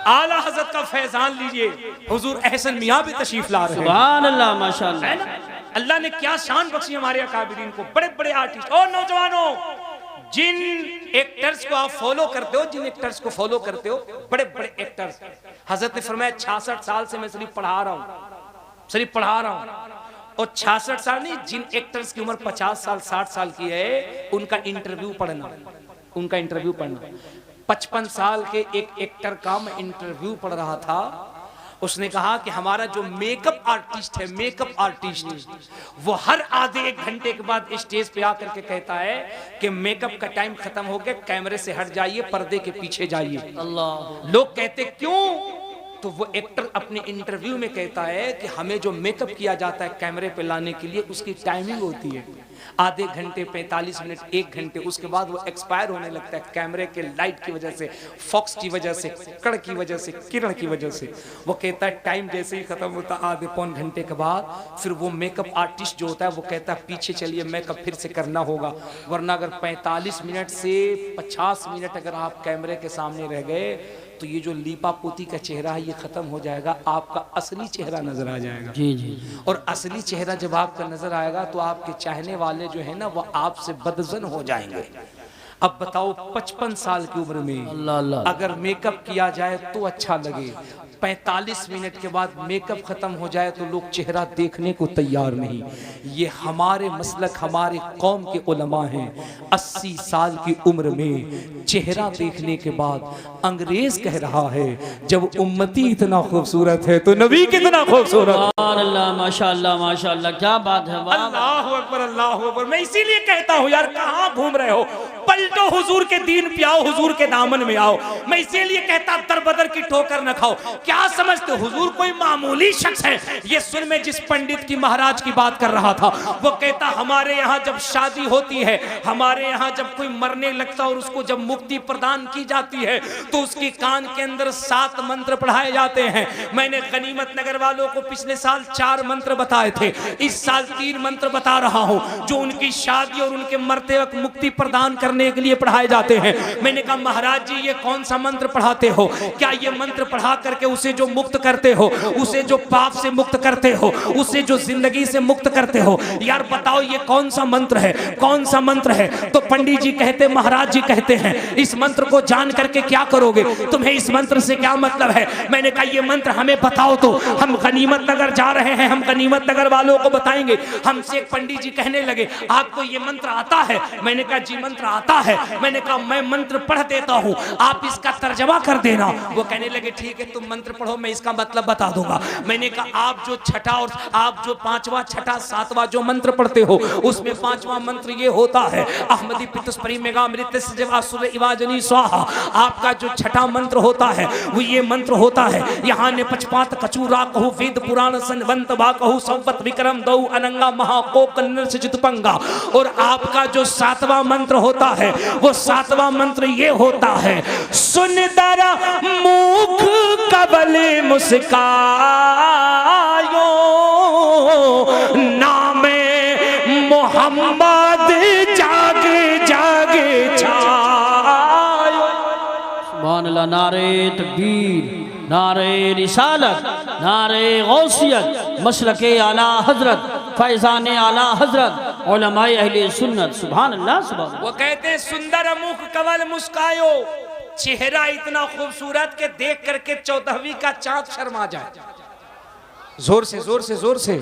A: आला हजरत का फैजान लीजिए, हुजूर अहसन मियां भी तशरीफ ला रहे हैं।
B: सुभान अल्लाह, माशाअल्लाह।
A: अल्लाह ने क्या शान बख्शी हमारे अकाबिरीन को, बड़े बड़े आर्टिस्ट। और नौजवानों, जिन एक्टर्स को आप फॉलो करते हो, जिन एक्टर्स को फॉलो करते हो, बड़े बड़े एक्टर्स, हजरत ने फरमाया 66 साल से मैं सिर्फ पढ़ा रहा हूँ, सिर्फ पढ़ा रहा हूँ। और 66 साल नहीं, जिन एक्टर्स की उम्र 50 साल 60 साल की है उनका इंटरव्यू पढ़ना, उनका इंटरव्यू पढ़ना। 55 साल के एक एक्टर का मैं इंटरव्यू पढ़ रहा था, उसने कहा कि हमारा जो मेकअप आर्टिस्ट है, मेकअप आर्टिस्ट, वो हर आधे 1 घंटे के बाद स्टेज पे आकर के कहता है कि मेकअप का टाइम खत्म हो गया, कैमरे से हट जाइए, पर्दे के पीछे जाइए।
B: अल्लाह।
A: लोग कहते क्यों? तो वो एक्टर अपने इंटरव्यू में कहता है कि हमें जो मेकअप किया जाता है कैमरे पे लाने के लिए उसकी टाइमिंग होती है आधे घंटे, 45 मिनट, 1 घंटे, उसके बाद वो एक्सपायर होने लगता है कैमरे के लाइट की वजह से, फॉक्स की वजह से, कड़ की वजह से, किरण की वजह से। वो कहता है टाइम जैसे ही खत्म होता आधे पौन घंटे के बाद फिर वो मेकअप आर्टिस्ट जो होता है वो कहता है पीछे चलिए मेकअप फिर से करना होगा, वरना अगर 45 मिनट से 50 मिनट अगर आप कैमरे के सामने रह गए तो ये जो लीपा पोती का चेहरा है ये खत्म हो जाएगा, आपका असली चेहरा नजर आ जाएगा।
B: जी जी।
A: और असली चेहरा जब आपका नजर आएगा तो आपके चाहने वाले जो है ना वो आपसे बदजन हो जाएंगे। अब बताओ 55 साल की उम्र में
B: अल्लाह अल्लाह
A: अगर मेकअप किया जाए तो अच्छा लगे, 45 मिनट के बाद मेकअप खत्म हो जाए तो लोग चेहरा देखने को तैयार नहीं। ये हमारे मसलक हमारे कौम के उलमा हैं, 80 साल की उम्र में चेहरा देखने के बाद अंग्रेज कह रहा है जब उम्मती इतना खूबसूरत है तो नबी कितना खूबसूरत।
B: अल्लाह माशाअल्लाह माशाअल्लाह, क्या बात है, वाह
A: अल्लाह अकबर अल्लाह अकबर। मैं इसीलिए कहता हूँ यार कहाँ घूम रहे हो, पलटो हुजूर के दीन पे आओ, हुजूर के दामन में आओ। मैं इसीलिए कहता दर बदर की ठोकर न खाओ। क्या समझते हुजूर कोई मामूली शख्स है? ये सुन मैं जिस पंडित की महाराज की बात कर रहा था वो कहता हमारे यहाँ जब शादी होती है, हमारे यहाँ जब कोई मरने लगता और उसको जब मुक्ति प्रदान की जाती है तो उसकी कान के अंदर 7 मंत्र पढ़ाए जाते हैं। मैंने गनीमत नगर वालों को पिछले साल 4 मंत्र बताए थे, इस साल 3 मंत्र बता रहा हूँ जो उनकी शादी और उनके मरते वक्त मुक्ति प्रदान करने के लिए पढ़ाए जाते हैं। मैंने कहा महाराज जी ये कौन सा मंत्र पढ़ाते हो? क्या ये मंत्र पढ़ा करके उसे जो मुक्त करते हो, उसे जो पाप से मुक्त करते हो, उसे जो जिंदगी से मुक्त करते हो? यार बताओ ये कौन सा मंत्र है, कौन सा मंत्र है? तो पंडित जी कहते, महाराज जी कहते हैं इस मंत्र को जान करके क्या करोगे, तुम्हें इस मंत्र से क्या मतलब है? मैंने कहा ये मंत्र हमें बताओ तो हम गनीमत नगर जा रहे हैं, हम गनीमत नगर वालों को बताएंगे। हमसे एक पंडित जी कहने लगे आपको ये मंत्र आता है? मैंने कहा जी मंत्र आता है। मैंने कहा मैं मंत्र पढ़ देता हूँ, आप इसका तर्जमा कर देना। वो कहने लगे ठीक है तुम मंत्र पढ़ो मैं इसका मतलब बता दूंगा। मैंने कहा आप जो छठा और आप जो 5वां, छठा, 7वां जो मंत्र पढ़ते हो उसमें 5वां मंत्र ये होता है अहमदी पितुस्परी मेगा मृत सजवा इवाजनी स्वाहा। आपका जो छठा मंत्र होता है वो ये मंत्र होता है यहाँ ने पचपात कचूरा कहू वेद पुराण संवंत बा कहू संवत विक्रम दऊ अनंगा महाकोक नृसितपंगा। और आपका जो 7वां मंत्र होता है वो 7वां मंत्र ये होता है सुंदर मुख कबल मुस्कायो नामे मोहम्मद जाग जाग छायो।
B: सुभान अल्लाह, नारे तकबीर, नारे रिसालत, नारे गौसियत, मसलके आला हजरत, फैजान आला हजरत, उलमाए अहले सुन्नत। सुभान अल्लाह सुभान।
A: वो कहते हैं सुंदर मुख कवल मुस्कायो, चेहरा इतना खूबसूरत के देख करके 14वीं का चांद शर्मा जाए। जोर से जोर से जोर से।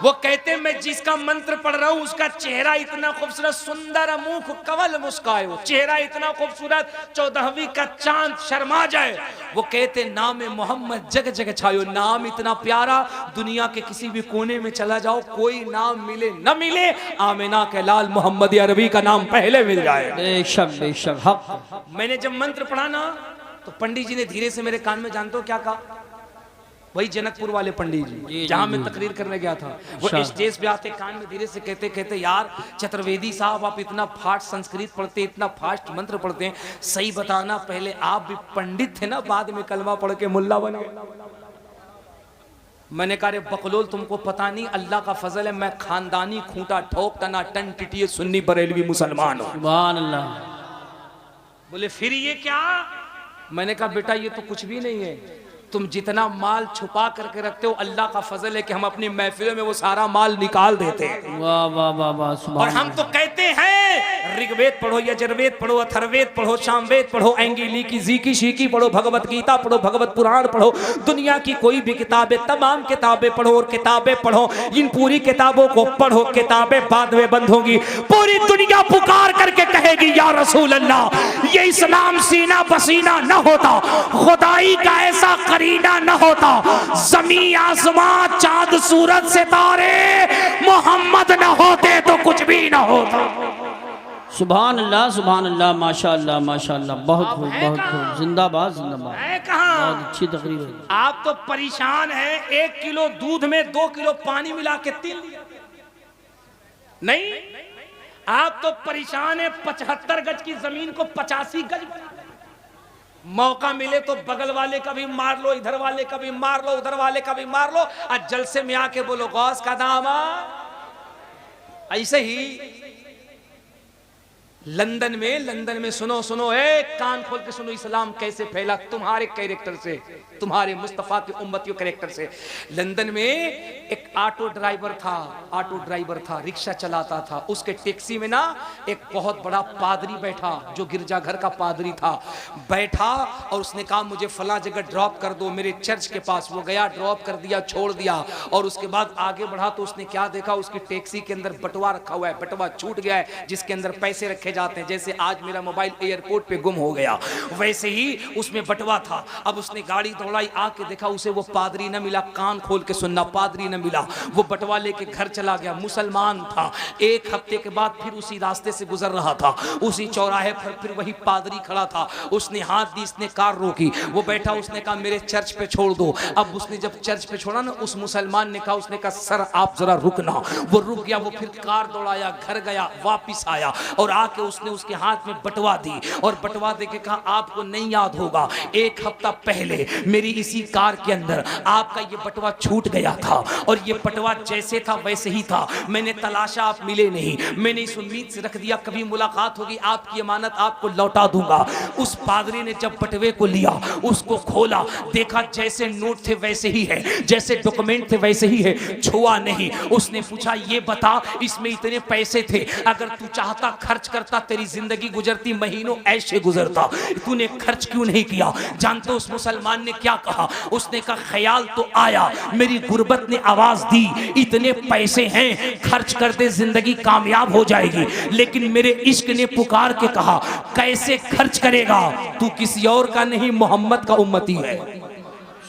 A: वो कहते हैं मैं जिसका मंत्र पढ़ रहा हूँ उसका चेहरा इतना खूबसूरत, सुंदर मुख कवल मुस्कायो, चेहरा इतना खूबसूरत 14वीं का चांद शर्मा जाए। वो कहते नाम मोहम्मद जग जग छायो, नाम इतना प्यारा दुनिया के किसी भी कोने में चला जाओ कोई नाम मिले न मिले आमिना के लाल मोहम्मद अरबी का नाम पहले मिल जाए।
B: बेशक बेशक हक।
A: मैंने जब मंत्र पढ़ा ना तो पंडित जी ने धीरे से मेरे कान में जानते हो क्या कहा? वही जनकपुर वाले पंडित जी जहां मैं तकरीर करने गया था, वो स्टेज पे आते कान में धीरे से कहते कहते यार चतुर्वेदी साहब आप इतना फास्ट संस्कृत पढ़ते, इतना फास्ट मंत्र पढ़ते हैं, सही बताना पहले आप भी पंडित थे ना बाद में कलमा पढ़ के मुल्ला बन गए? मैंने कहा रे बकलोल तुमको पता नहीं अल्लाह का फजल है मैं खानदानी खूंटा ठोक तना टन टिटिए सुन्नी बरेलवी मुसलमान हूं।
B: सुभान अल्लाह।
A: बोले फिर ये क्या? मैंने कहा बेटा ये तो कुछ भी नहीं है, तुम जितना माल छुपा करके रखते हो अल्लाह का फजल है कि हम अपनी महफिलों में वो सारा माल निकाल देते हैं।
B: वाह वाह वाह वाह।
A: और हम तो कहते हैं ऋग्वेद पढ़ो, यजुर्वेद पढ़ो, अथर्ववेद पढ़ो, सामवेद पढ़ो, एंगिली की जी की शी की पढ़ो, भगवत गीता पढ़ो, भगवत पुराण पढ़ो, दुनिया की कोई भी किताबें तमाम किताबें पढ़ो और किताबें पढ़ो। इन पूरी किताबों को पढ़ो, किताबें बाद में बंद होंगी, पूरी दुनिया पुकार करके कहेगी या रसूल अल्लाह ये इस्लाम सीना पसीना न होता, खुदाई का ऐसा करीना न होता, जमीन आसमां चांद सूरज सितारे मोहम्मद न होते तो कुछ भी न होता।
B: सुभान अल्लाह माशाअल्लाह माशाअल्लाह, बहुत खूब बहुत खूब, जिंदाबाद जिंदाबाद।
A: है कहाँ?
B: बहुत अच्छी तकरीर है।
A: आप तो परेशान हैं, 1 किलो दूध में 2 किलो पानी मिला के 3 लिया नहीं, आप तो परेशान हैं 75 गज की जमीन को 85 गज बना। मौका मिले तो बगल वाले का भी मार लो, इधर वाले का भी मार लो, उधर वाले का भी मार लो, और जलसे में आके बोलो गौस का दामा। ऐसे ही लंदन में सुनो सुनो, एक कान खोल के सुनो, इस्लाम कैसे फैला तुम्हारे कैरेक्टर से, तुम्हारे मुस्तफा के उम्मतियों कैरेक्टर से। लंदन में एक ऑटो ड्राइवर था, रिक्शा चलाता था। उसके टैक्सी में ना एक बहुत बड़ा पादरी बैठा, जो गिरजाघर का पादरी था, बैठा और उसने कहा मुझे फला जगह ड्रॉप कर दो, मेरे चर्च के पास। वो गया, ड्रॉप कर दिया, छोड़ दिया, और उसके बाद आगे बढ़ा तो उसने क्या देखा, उसकी टैक्सी के अंदर बटुआ रखा हुआ है, बटुआ छूट गया है जिसके अंदर पैसे रखे जाते हैं। जैसे आज मेरा मोबाइल एयरपोर्ट पे गुम हो गया, वैसे ही उसमें बटुआ था। अब उसने गाड़ी दौड़ाई, आके देखा उसे वो पादरी न मिला। कान खोल के सुनना, पादरी न मिला। वो बटुआ लेके घर चला गया, मुसलमान था। 1 हफ्ते के बाद फिर उसी रास्ते से गुजर रहा था, उसी चौराहे पर फिर वही पादरी खड़ा था। उसने हाथ दी, इसने कार रोकी, वो बैठा, उसने कहा मेरे चर्च पे छोड़ दो। अब उसने जब चर्च पे छोड़ा ना, उस मुसलमान ने कहा, उसने कहा सर आप जरा रुकना। वो रुक गया, वो फिर कार दौड़ाया, घर गया, वापिस आया और आके उसने उसके हाथ में बटुआ दी और बटुआ देके कहा आपको नहीं याद होगा 1 हफ्ता पहले मेरी इसी कार के अंदर आपका ये बटुआ छूट गया था, और ये बटुआ जैसे था वैसे ही था। मैंने तलाशा, आप मिले नहीं, मैंने इस उम्मीद से रख दिया कभी मुलाकात होगी, आपकी अमानत आपको लौटा दूंगा। उस पादरी ने जब बटुए को लिया, उसको खोला, देखा जैसे नोट थे वैसे ही है, जैसे डॉक्यूमेंट थे वैसे ही है, छुआ नहीं। उसने पूछा ये बता इसमें इतने पैसे थे, अगर तू चाहता खर्च करता, तेरी जिंदगी गुजरती, महीनों ऐसे गुजरता, तूने खर्च क्यों नहीं किया? जानते उस मुसलमान ने क्या कहा? उसने कहा ख्याल तो आया, मेरी गुर्बत ने आवाज दी, इतने पैसे हैं, खर्च कर दे, जिंदगी कामयाब हो जाएगी। लेकिन मेरे इश्क ने पुकार के कहा कैसे खर्च करेगा, तू किसी और का नहीं, मोहम्मद का उम्मती है।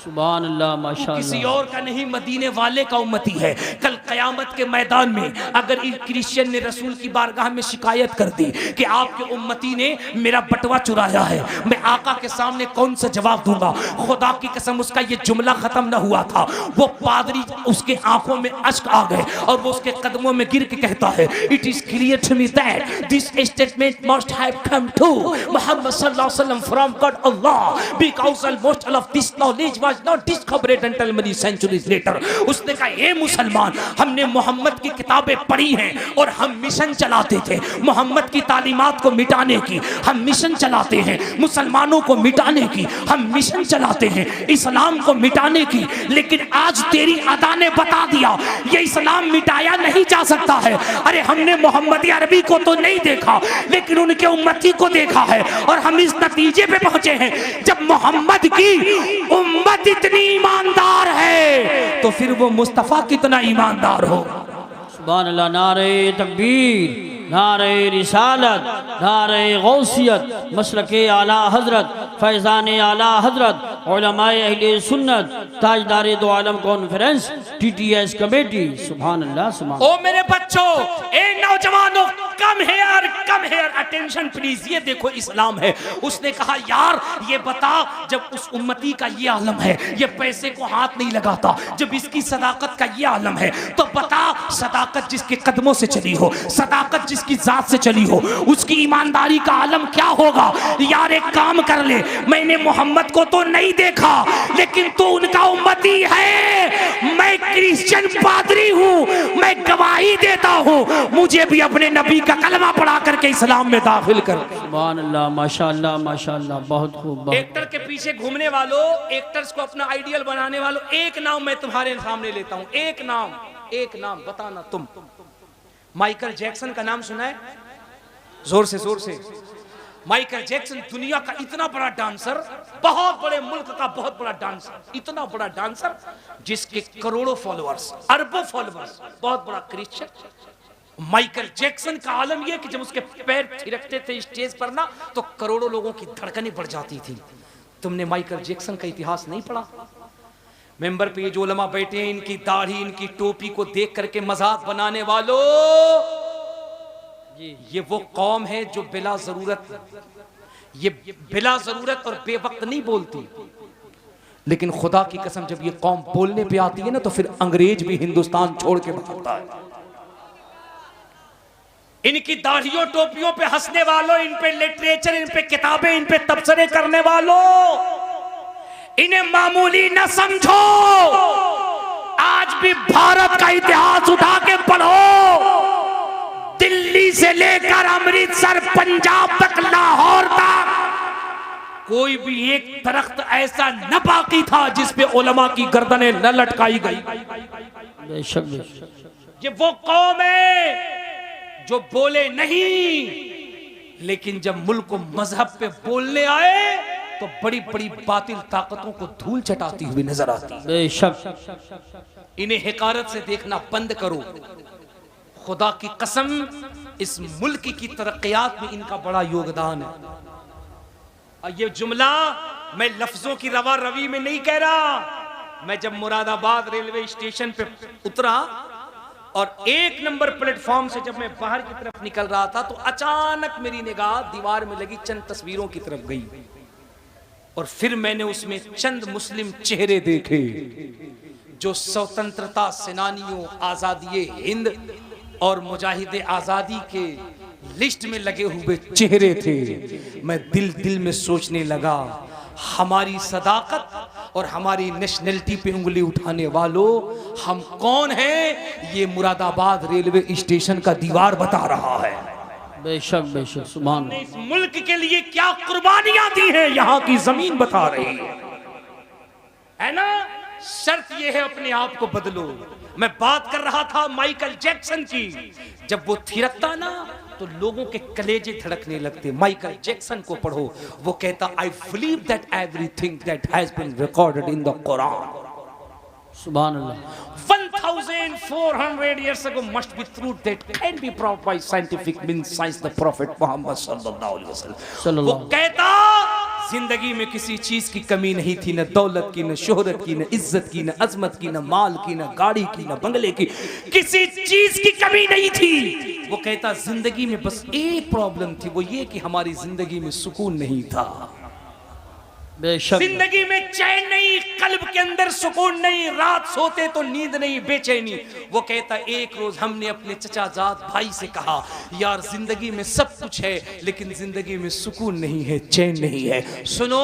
B: सुभान अल्लाह, माशाअल्लाह।
A: किसी और का नहीं, मदीने वाले का उम्मती है। कल कयामत के मैदान में अगर एक क्रिश्चियन ने रसूल की बारगाह में शिकायत कर दी कि आपके उम्मती ने मेरा बटुआ चुराया है, मैं आका के सामने कौन सा जवाब दूंगा? खुदा की कसम उसका ये जुमला खत्म न हुआ था, वो पादरी उसके आंखों में अश्क आ गए और वो उसके कदमों में गिर के कहता है it is clear to me that this statement must have come to Muhammad सल्लल्लाहु अलैहि वसल्लम from God Allah because almost all of this knowledge was not discovered until many centuries later. उसने कहा ये मुसलमान, हमने मोहम्मद की किताबें पढ़ी हैं और हम मिशन चलाते थे मोहम्मद की तालीमात को मिटाने की, हम मिशन चलाते हैं मुसलमानों को मिटाने की, हम मिशन चलाते हैं इस्लाम को मिटाने की। लेकिन आज तेरी अदा ने बता दिया ये इस्लाम मिटाया नहीं जा सकता है। अरे हमने मोहम्मदी अरबी को तो नहीं देखा, लेकिन उनके उम्मती को देखा है और हम इस नतीजे पे पहुंचे हैं जब मोहम्मद की उम्मत इतनी ईमानदार है तो फिर वो मुस्तफा कितना ईमानदार हो।
B: सुभान अल्लाह। नारे तकबीर, नारे रिसालत, नारे गौसियत, मसलके आला हजरत, फैज़ान आला हजरत, उलमाए अहले सुन्नत, ताजदारे दो आलम कॉन्फ्रेंस, TTS कमेटी। सुभान अल्लाह, सुभान।
A: ओ मेरे बच्चों, ए नौजवानों, कम हेयर अटेंशन प्लीज। ये देखो इस्लाम है। उसने कहा यार ये बता, जब उस उम्मती का ये आलम है, ये पैसे को हाथ नहीं लगाता, जब इसकी सदाकत का ये आलम है, तो बता सदाकत जिसके कदमों से चली हो, सदाकत जिसकी जात से चली हो, उसकी ईमानदारी का आलम क्या होगा? यार एक काम कर ले, मैंने मोहम्मद को तो नहीं देखा, लेकिन तू उनका उम्मती है। मैं क्रिश्चियन पादरी हूँ, मैं गवाही देता हूँ, मुझे भी अपने नबी का कलमा पढ़ा करके इस्लाम में दाखिल कर।
B: सुभान अल्लाह, माशाअल्लाह, माशाअल्लाह, बहुत खूब।
A: एक्टर के पीछे घूमने वालों, एक्टर्स को अपना आइडियल बनाने वालों, एक नाम मैं तुम्हारे सामने लेता हूं, एक नाम बताना तुम। माइकल जैक्सन का नाम सुना है? जोर से। माइकल जैक्सन दुनिया का इतना बड़ा डांसर, बहुत बड़े मुल्क का बहुत बड़ा डांसर, इतना बड़ा डांसर जिसके करोड़ों फॉलोअर्स, अरबों फॉलोअर्स, बहुत बड़ा क्रिश्चियन। माइकल जैक्सन का आलम यह कि जब उसके पैर थिरकते थे स्टेज पर ना, तो करोड़ों लोगों की धड़कनें बढ़ जाती थी। तुमने माइकल जैक्सन का इतिहास नहीं पढ़ा? मेंबर पे ये जो उलमा बैठे हैं, इनकी दाढ़ी, इनकी टोपी को देख करके मजाक बनाने वालों, ये वो कौम है जो बिला जरूरत और बेवक्त नहीं बोलती। लेकिन खुदा की कसम जब ये कौम बोलने पे आती है ना तो फिर अंग्रेज भी हिंदुस्तान छोड़ के भागता है। इनकी दाढ़ियों टोपियों पे हंसने वालों, इन पे लिटरेचर, इन पे किताबें, इन पे तबसरे करने वालों, इन्हें मामूली न समझो। आज भी भारत का इतिहास उठा के पढ़ो, दिल्ली से लेकर अमृतसर, पंजाब तक, लाहौर तक, कोई भी एक दरख्त ऐसा न बाकी था जिस पे उलमा की गर्दनें न लटकाई गई।
B: बेशक बेशक।
A: ये वो कौम है जो बोले नहीं, लेकिन जब मुल्क को मजहब पे बोलने आए तो बड़ी बड़ी बातिल ताकतों को धूल चटाती हुई नजर आती है।
B: बेशक।
A: इन्हें हिकारत से देखना बंद करो। खुदा की कसम इस मुल्क की तरक्कियात में इनका बड़ा योगदान है। और ये जुमला मैं लफ्जों की रवा रवी में नहीं कह रहा। मैं जब मुरादाबाद रेलवे स्टेशन पे उतरा और 1 नंबर प्लेटफॉर्म से जब मैं बाहर की तरफ निकल रहा था तो अचानक मेरी निगाह दीवार में लगी चंद तस्वीरों की तरफ गई और फिर मैंने उसमें चंद मुस्लिम चेहरे देखे जो स्वतंत्रता सेनानियों, आजादी हिंद और मुजाहिदे आजादी के लिस्ट में लगे हुए चेहरे थे। मैं दिल में सोचने लगा, हमारी सदाकत और हमारी नेशनलिटी पे उंगली उठाने वालों, हम कौन हैं? ये मुरादाबाद रेलवे स्टेशन का दीवार बता रहा है।
B: बेशक बेशक। सुभान अल्लाह।
A: इस मुल्क के लिए क्या कुर्बानियां दी हैं यहाँ की जमीन बता रही है ना। शर्त यह है अपने आप को बदलो। मैं बात कर रहा था माइकल जैक्सन की। जब वो थिरकता ना तो लोगों के कलेजे धड़कने लगते। माइकल जैक्सन को पढ़ो, वो कहता I believe that everything that has been recorded in the Quran.
B: सुभान अल्लाह।
A: 1400 years ago must be truth that can be proved by scientific means, science the prophet Muhammad sallallahu alaihi wasallam। वो कहता जिंदगी में किसी चीज की कमी नहीं थी, न दौलत की, न शोहरत की, न इज्जत की, न अजमत की, न माल की, न गाड़ी की, न बंगले की, किसी चीज की कमी नहीं थी। वो कहता जिंदगी में बस एक प्रॉब्लम थी, वो ये कि हमारी जिंदगी में सुकून नहीं था।
B: बेशक।
A: जिंदगी में चैन नहीं, कल्ब के अंदर सुकून नहीं, रात सोते तो नींद नहीं, बेचैनी। वो कहता एक रोज हमने अपने चचाजाद भाई से कहा, यार जिंदगी में सब कुछ है लेकिन जिंदगी में सुकून नहीं है, चैन नहीं है। सुनो,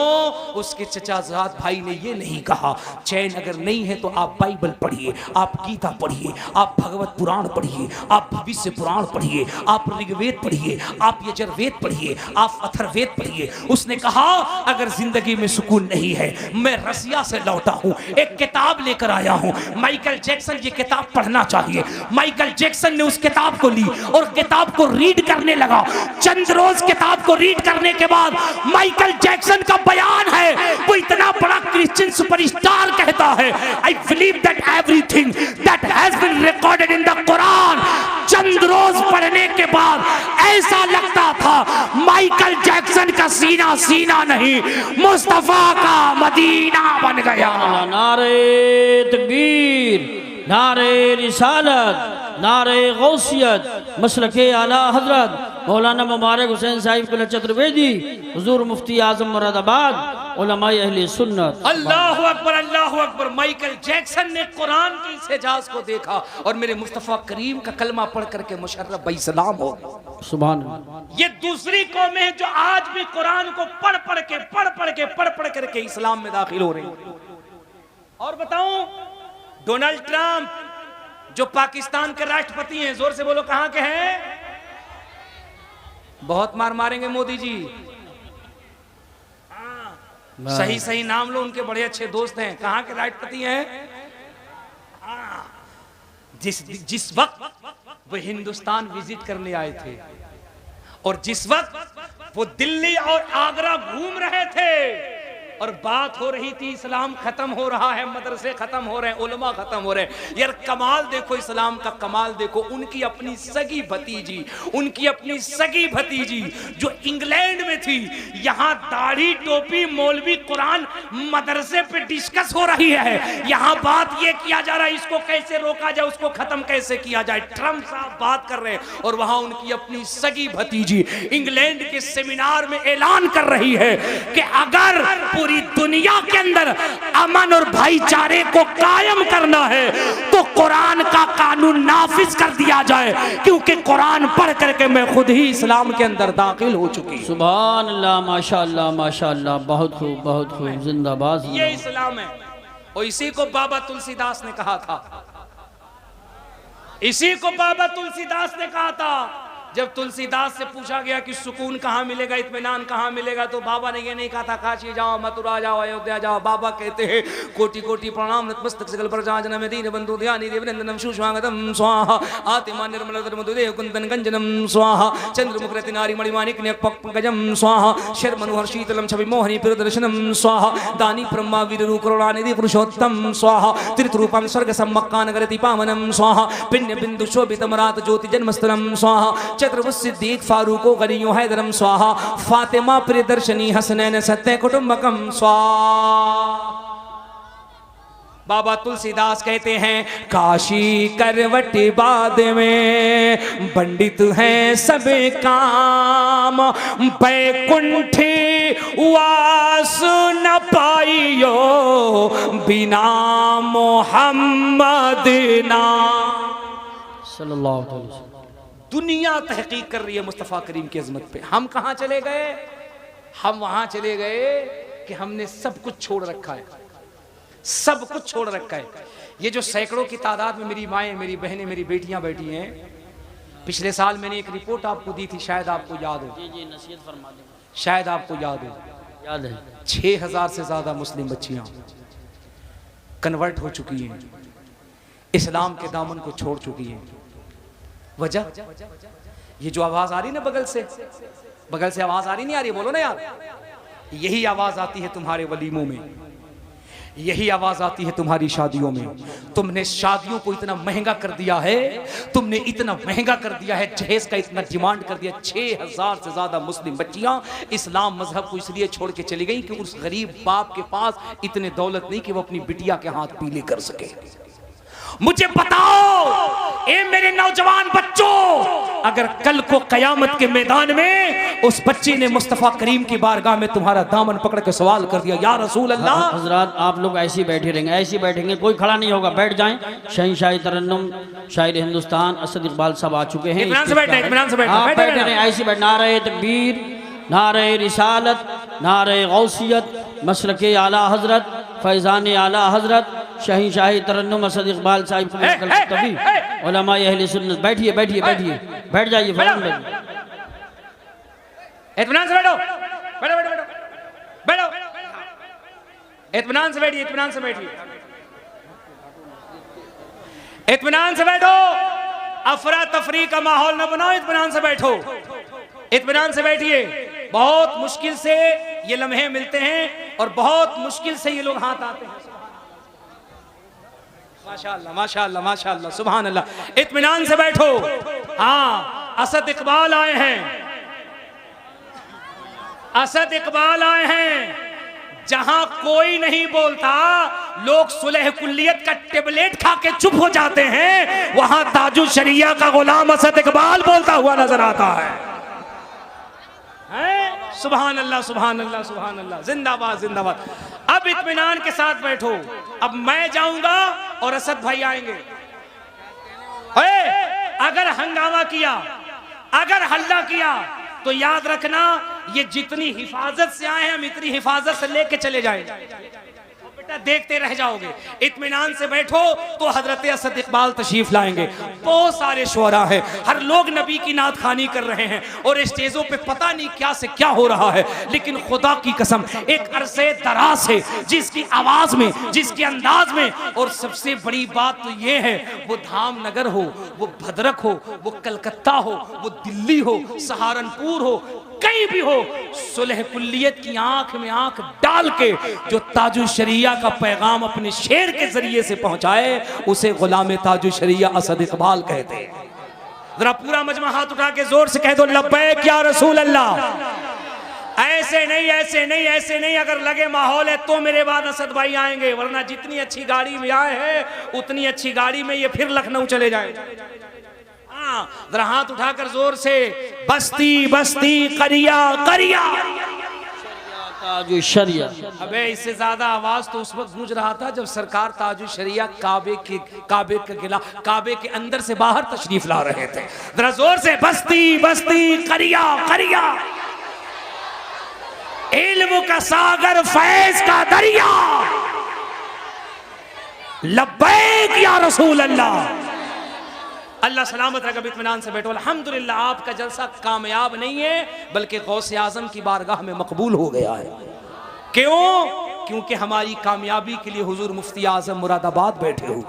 A: उसके चचाजाद भाई ने ये नहीं कहा चैन अगर नहीं है तो आप बाइबल पढ़िए, आप गीता पढ़िए, आप भगवत पुराण पढ़िए, आप भविष्य पुराण पढ़िए, आप ऋग्वेद पढ़िए, आप यजुर्वेद पढ़िए, आप अथर्ववेद पढ़िए। उसने कहा अगर जिंदगी में सुकून नहीं है, मैं रसिया से लौटा हूं, एक किताब लेकर आया हूं, माइकल जैक्सन ये किताब पढ़ना चाहिए। माइकल जैक्सन ने उस किताब को ली और किताब को रीड करने लगा। चंद रोज किताब को रीड करने के बाद माइकल जैक्सन का बयान है, वो इतना बड़ा क्रिश्चियन सुपरस्टार कहता है I believe that everything that has been recorded in the Quran. चंद रोज पढ़ने के बाद ऐसा लगता था माइकल जैक्सन का सीना सीना नहीं, मुस्तफा का मदीना बन गया।
B: नारे तकबीर, नारे रिसालत, नारे गौसियत, मसलके आला हजरत मौलाना मुबारक हुसैन साहिब कुल चतुर्वेदी, हुजूर मुफ्ती आजम मुरादाबाद, उलमाए अहले सुन्नत।
A: अल्लाहु अकबर, अल्लाहु अकबर। माइकल जैक्सन ने कुरान के इस एजाज को देखा और मेरे मुस्तफा करीम का कलमा पढ़ करके मुशर्रफ भाई सलाम हो।
B: सुभान अल्लाह।
A: ये दूसरी कौमें हैं जो आज भी कुरान को पढ़ पढ़ करके इस्लाम में दाखिल हो रही हैं। और बताऊं, डोनाल्ड ट्रंप जो पाकिस्तान के राष्ट्रपति हैं, जोर से बोलो कहां के हैं? बहुत मार मारेंगे मोदी जी। सही सही नाम लो, उनके बड़े अच्छे दोस्त हैं। कहां के राष्ट्रपति हैं? जिस वक्त वो हिंदुस्तान विजिट करने आए थे और जिस वक्त वो दिल्ली और आगरा घूम रहे थे और बात हो रही थी इस्लाम खत्म हो रहा है, मदरसे खत्म हो रहे हैं, उलमा खत्म हो रहे हैं। यार कमाल देखो, इस्लाम का कमाल देखो। उनकी अपनी सगी भतीजी जो इंग्लैंड में थी, यहाँ दाढ़ी टोपी मौलवी कुरान मदरसे पे डिस्कस हो रही है। यहाँ बात ये किया जा रहा है इसको कैसे रोका जाए, उसको खत्म कैसे किया जाए। ट्रंप साहब बात कर रहे हैं और वहां उनकी अपनी सगी भतीजी इंग्लैंड के सेमिनार में ऐलान कर रही है कि अगर पूरी दुनिया के अंदर अमन और भाईचारे को कायम करना है तो कुरान का कानून नाफिज कर दिया जाए, क्योंकि कुरान पढ़ करके मैं खुद ही इस्लाम के अंदर दाखिल हो चुकी।
B: सुभान अल्लाह, माशाअल्लाह माशाअल्लाह, बहुत खूब, जिंदाबाद।
A: ये इस्लाम है। और इसी को बाबा तुलसीदास ने कहा था, इसी को बाबा तुलसीदास ने कहा था। जब तुलसीदास से पूछा गया कि सुकून कहाँ मिलेगा, इत्मीनान कहाँ मिलेगा, तो बाबा ने ये नहीं कहा था काशी जाओ, मथुरा जाओ, अयोध्या जाओ। बाबा कहते हैं कोटि कोटि प्रणाम नतमस्तक सकल प्रजाजनम दीन बंधु ध्यानि देवनंदनम सुस्वागतम स्वाहा आतिमा निर्मल मधुदेव कुंदन गंजनम स्वाहा चंद्रमुख रति नारी मणिमाणिक पंकजम स्वाहा शर्मनुहर शीतलम छवि मोहनी प्रदर्शनम स्वाहा दानी ब्रह्मा वीरु करुणानिधि पुरुषोत्तम स्वाहा तीर्थरूपम स्वर्ग सम्मक्कान करति पावनम स्वाहा पिण्य बिंदु शोभितम रात ज्योति जन्मस्थलम स्वाहा चतुर्भुज सिद्दीक फारूको गनियो हैदरम स्वाहा फातिमा प्रियदर्शनी हसनैन सत्य कुटुंबकम स्वाहा। बाबा तुलसीदास कहते हैं काशी करवटी बाद में पंडित हैं सब काम, बैकुंठी वास न पाइयो बिना मोहम्मद नाम
B: सल्लल्लाहु अलैहि वसल्लम।
A: दुनिया तहकीक कर रही है मुस्तफ़ा करीम की अजमत पे। हम कहाँ चले गए? हम वहां चले गए कि हमने सब कुछ छोड़ रखा है, सब कुछ छोड़ रखा है। ये जो सैकड़ों की तादाद में मेरी माएँ, मेरी बहनें, मेरी बेटियां बैठी हैं, पिछले साल मैंने एक रिपोर्ट आपको दी थी, शायद आपको याद हो।
B: जी नसीहत फरमा दें।
A: शायद आपको याद हो।
B: याद है।
A: 6000 से ज्यादा मुस्लिम बच्चियां कन्वर्ट हो चुकी हैं, इस्लाम के दामन को छोड़ चुकी हैं। वजह ये जो आवाज आ रही ना बगल से आवाज आ रही नहीं आ रही, बोलो ना यार। यही आवाज आती है तुम्हारे वलीमों में, यही आवाज आती है तुम्हारी शादियों में। तुमने शादियों को इतना महंगा कर दिया है, तुमने इतना महंगा कर दिया है, जहेज का इतना डिमांड कर दिया। 6000 से ज्यादा मुस्लिम बच्चियां इस्लाम मजहब को इसलिए छोड़ के चली गई कि उस गरीब बाप के पास इतने दौलत नहीं कि वो अपनी बिटिया के हाथ पीले कर सके। मुझे बताओ ए मेरे नौजवान बच्चों, अगर कल को कयामत के मैदान में उस बच्ची ने मुस्तफा करीम की बारगाह में तुम्हारा दामन पकड़ के सवाल कर दिया, या रसूल अल्लाह।
B: हजरात आप लोग ऐसे ही बैठे रहेंगे, ऐसे ही बैठेंगे, कोई खड़ा नहीं होगा, बैठ जाएं। शहंशाह तरन्नुम शायर हिंदुस्तान असद इकबाल साहब आ चुके हैं।
A: इत्मीनान से बैठे, इत्मीनान से बैठे,
B: आप बैठे रहें, ऐसे बैठ। नारे तकबीर, नारे रिसालत, नारे गौसियत, मसलके आला हजरत, फैजान आला हजरत, शहंशाह तरन्नुम असद इकबाल साहिब को उलमा अहले सुन्नत। बैठिए बैठिए बैठिए, बैठ जाइए फौरन बैठिए।
A: इत्मीनान से बैठो, बैठो बैठो बैठो बैठो, इत्मीनान से बैठिए, इत्मीनान से बैठिए, इत्मीनान से बैठो। अफरा तफरी का माहौल न बनाओ, इत्मीनान से बैठो, इत्मीनान से बैठिए। बहुत मुश्किल से ये लम्हे मिलते हैं और बहुत मुश्किल से ये लोग हाथ आते हैं। माशाअल्लाह माशाअल्लाह माशाअल्लाह, सुभान अल्लाह। इत्मीनान से बैठो। हाँ, असद इकबाल आए हैं, असद इकबाल आए हैं। जहां कोई नहीं बोलता, लोग सुलह कुल्लियत का टेबलेट खा के चुप हो जाते हैं, वहां ताजु शरिया का गुलाम असद इकबाल बोलता हुआ नजर आता है। सुभान अल्लाह सुभान अल्लाह सुभान अल्लाह, जिंदाबाद जिंदाबाद। अब इत्मीनान के साथ बैठो। अब मैं जाऊंगा और असद भाई आएंगे। अगर हंगामा किया, अगर हल्ला किया, तो याद रखना ये जितनी हिफाजत से आए हैं, हम इतनी हिफाजत से लेके चले जाएंगे। देखते रह जाओगे। इत्मीनान से बैठो तो हजरत असद इकबाल तशरीफ लाएंगे। बहुत सारे शुअरा हैं, हर लोग नबी की नात खानी कर रहे हैं और स्टेजों पे पता नहीं क्या से क्या हो रहा है, लेकिन खुदा की कसम एक अरसे दराज है जिसकी आवाज में, जिसके अंदाज में। और सबसे बड़ी बात तो ये है, वो धामनगर हो, वो भद्रक हो, वो कलकत्ता हो, वो दिल्ली हो, सहारनपुर हो, कहीं भी हो, सुलह कुल्लियत की आंख में आंख डाल के जो ताजु शरिया का पैगाम अपने शेर के जरिए से पहुंचाए, उसे गुलाम ताजु शरिया असद इकबाल कहते हैं। जरा पूरा मजमा हाथ उठा के जोर से कह दो, लब्बैक या रसूल अल्लाह। ऐसे नहीं ऐसे नहीं ऐसे नहीं, अगर लगे माहौल है तो मेरे बाद असद भाई आएंगे, वरना जितनी अच्छी गाड़ी में आए हैं उतनी अच्छी गाड़ी में ये फिर लखनऊ चले जाए। जरा हाथ उठाकर जोर से, बस्ती बस्ती करिया करिया,
B: ताजुल शरिया।
A: अबे इससे ज्यादा आवाज तो उस वक्त गूंज रहा था जब सरकार ताजुल शरिया काबे के अंदर से बाहर तशरीफ ला रहे थे। जरा जोर से बस्ती बस्ती करिया करिया, इल्म का सागर फैज का दरिया, लब्बैक या रसूल अल्लाह। अल्लाह सलामत रखे, इत्मीनान से बैठो। अल्हम्दुलिल्लाह आपका जलसा कामयाब नहीं है बल्कि गौसे आजम की बारगाह में मकबूल हो गया है। क्यों? क्योंकि हमारी कामयाबी के लिए हुजूर मुफ्ती आजम मुरादाबाद बैठे हुए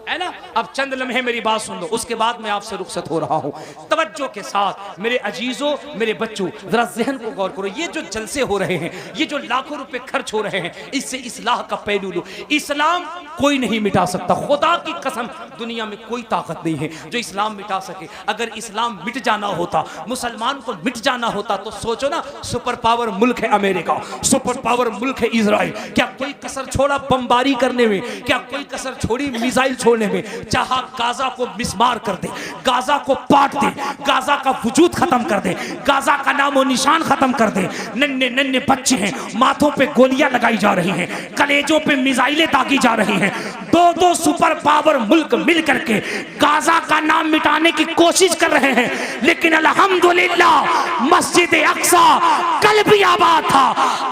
A: है ना। अब चंद लम्हे मेरी बात सुन लो, उसके बाद मैं आपसे रुखसत हो रहा हूं। तवज्जो के साथ मेरे अजीजों, मेरे बच्चों, जरा जहन को गौर करो। ये जो जलसे हो रहे हैं, ये जो लाखों रुपए खर्च हो रहे हैं, इससे इस्लाह का पहलू लो। इस्लाम कोई नहीं मिटा सकता, खुदा की कसम दुनिया में कोई ताकत नहीं है जो इस्लाम मिटा सके। अगर इस्लाम मिट जाना होता, मुसलमान को मिट जाना होता, तो सोचो ना, सुपर पावर मुल्क है अमेरिका, सुपर पावर मुल्क है इजराइल, क्या कोई कसर छोड़ा बमबारी करने में? क्या कोई कसर छोड़ी मिसाइल छोड़ने में? चाहा गाजा को मिसमार कर दे, गाजा को पाट दे, गाजा का वजूद खत्म कर दे, गाजा का नामो निशान खत्म कर दे। नन्हे नन्हे बच्चे हैं, माथों पे गोलियां लगाई जा रही हैं, कलेजों पे मिसाइलें दागी जा रही हैं। दो सुपर पावर मुल्क मिल करके गाजा का नाम मिटाने की कोशिश कर रहे हैं, लेकिन अल्हम्दुलिल्लाह मस्जिद अक्सा कल भी आबाद था,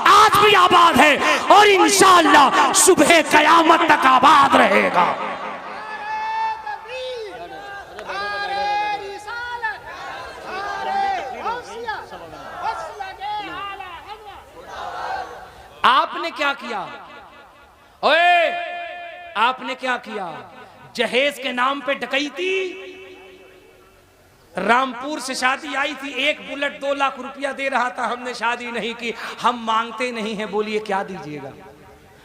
A: आज भी आबाद है और इंशाअल्लाह सुबह कयामत तक आबाद रहेगा। आपने क्या किया? ओए, आपने क्या किया? जहेज के नाम पे डकैती। रामपुर से शादी आई थी, एक बुलेट 2 लाख रुपया दे रहा था, हमने शादी नहीं की। हम मांगते नहीं हैं, बोलिए क्या दीजिएगा?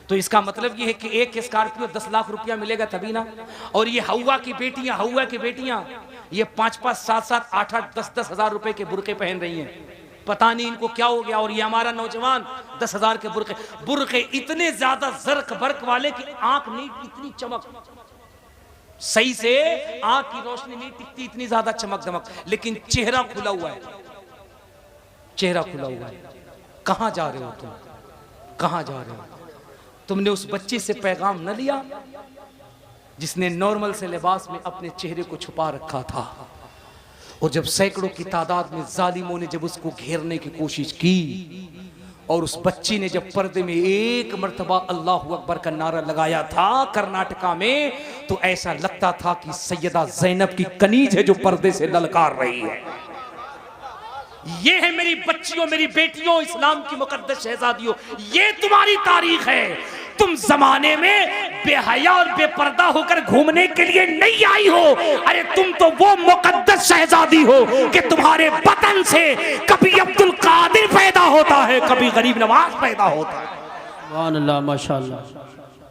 A: तो इसका मतलब ये है कि एक स्कॉर्पियो 10 लाख रुपया मिलेगा तभी ना। और ये हवा की बेटियां ये 5-5, 7-7, 8-8, 10-10 हजार रुपए के बुरके पहन रही हैं। पता नहीं इनको क्या हो गया। और ये हमारा नौजवान 10,000 के बुरके इतने ज्यादा जर्क बर्क वाले कि आंख नहीं, इतनी चमक, सही से आंख की रोशनी नहीं टिकती, इतनी ज्यादा चमक दमक, लेकिन चेहरा खुला हुआ है, चेहरा खुला हुआ है। कहां जा रहे हो तुम? कहां जा रहे हो? तुमने उस बच्चे से पैगाम न लिया जिसने नॉर्मल से लिबास में अपने चेहरे को छुपा रखा था? और जब सैकड़ों की तादाद में जालिमों ने जब उसको घेरने की कोशिश की और उस बच्ची ने जब पर्दे में एक मर्तबा अल्लाहु अकबर का नारा लगाया था कर्नाटका में, तो ऐसा लगता था कि सैयदा ज़ैनब की कनीज है जो पर्दे से ललकार रही है। ये है मेरी बच्चियों, मेरी बेटियों, इस्लाम की मुकद्दस शहजादियों, ये तुम्हारी तारीख है। तुम जमाने में बेहया और बेपर्दा होकर घूमने के लिए नहीं आई हो। अरे तुम तो वो मुकद्दस शहजादी हो कि तुम्हारे बतन से कभी अब्दुल कादिर पैदा होता है, कभी गरीब नवाज पैदा होता है।
B: सुभान अल्लाह, माशाअल्लाह।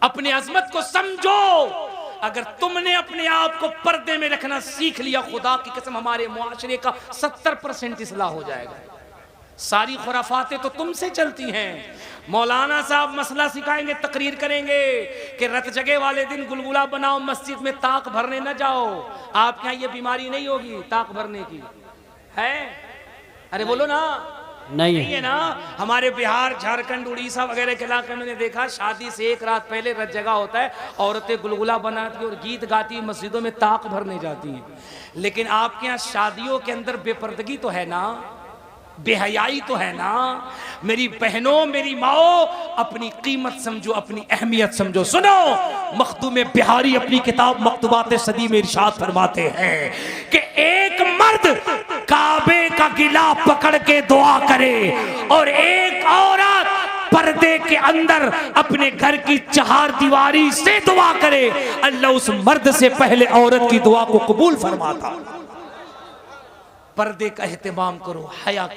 A: अपने अजमत को समझो। अगर तुमने अपने आप को पर्दे में रखना सीख लिया, खुदा की कसम हमारे मुआशरे का 70% इस्लाह हो जाएगा। सारी खुराफातें तो तुमसे चलती हैं। मौलाना साहब मसला सिखाएंगे, तकरीर करेंगे कि रत जगह वाले दिन गुलगुला बनाओ, मस्जिद में ताक भरने न जाओ। आपके यहाँ ये बीमारी नहीं होगी ताक भरने की है? अरे बोलो ना,
B: नहीं
A: है ना। हमारे बिहार, झारखंड, उड़ीसा वगैरह के इलाके में देखा, शादी से एक रात पहले रत जगह होता है, औरतें गुलगुला बनाती और गीत गाती, मस्जिदों में ताक भरने जाती हैं। लेकिन आपके यहाँ शादियों के अंदर बेपर्दगी तो है ना, बेहयाई तो है ना। मेरी बहनों, मेरी माओ, अपनी कीमत समझो, अपनी अहमियत समझो। सुनो, मखदूम बिहारी अपनी किताब मकतूबात सदी में इरशाद फरमाते हैं कि एक मर्द काबे का गिला पकड़ के दुआ करे और एक औरत पर्दे के अंदर अपने घर की 4 दीवारी से दुआ करे, अल्लाह उस मर्द से पहले औरत की दुआ को कबूल फरमाता। पर्दे का एहतमाम करो, हया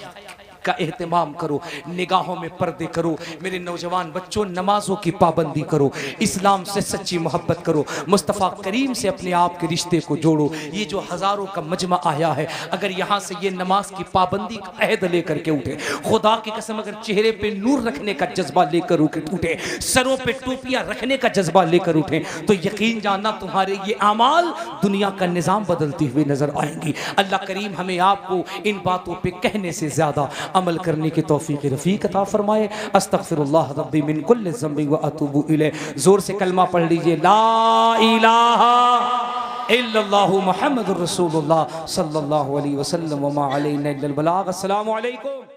A: का एहतमाम करो, निगाहों में पर्दे करो। मेरे नौजवान बच्चों, नमाजों की पाबंदी करो, इस्लाम से सच्ची मोहब्बत करो, मुस्तफ़ा करीम से अपने आप के रिश्ते को जोड़ो। ये जो हज़ारों का मजमा आया है, अगर यहाँ से ये नमाज की पाबंदी का अहद लेकर के उठे, खुदा की कसम अगर चेहरे पे नूर रखने का जज्बा लेकर उठे, सरों पे टोपियाँ रखने का जज्बा लेकर उठे, तो यकीन जानना तुम्हारे ये आमाल दुनिया का निज़ाम बदलती हुई नजर आएंगी। अल्लाह करीम हमें आपको इन बातों पे कहने से ज़्यादा अमल करने की तौफीक रफ़ीक अता फरमाए। अस्तगफिरुल्लाह रब्बी मिन कुल्लि ज़ंबि व अतूबु इलैह। ज़ोर से कलमा पढ़ लीजिए, ला इलाहा इल्लल्लाहु मुहम्मदुर रसूलुल्लाह सल्लल्लाहु अलैहि वसल्लम व मा अलैना इल्लल बलाग। अस्सलामु अलैकुम।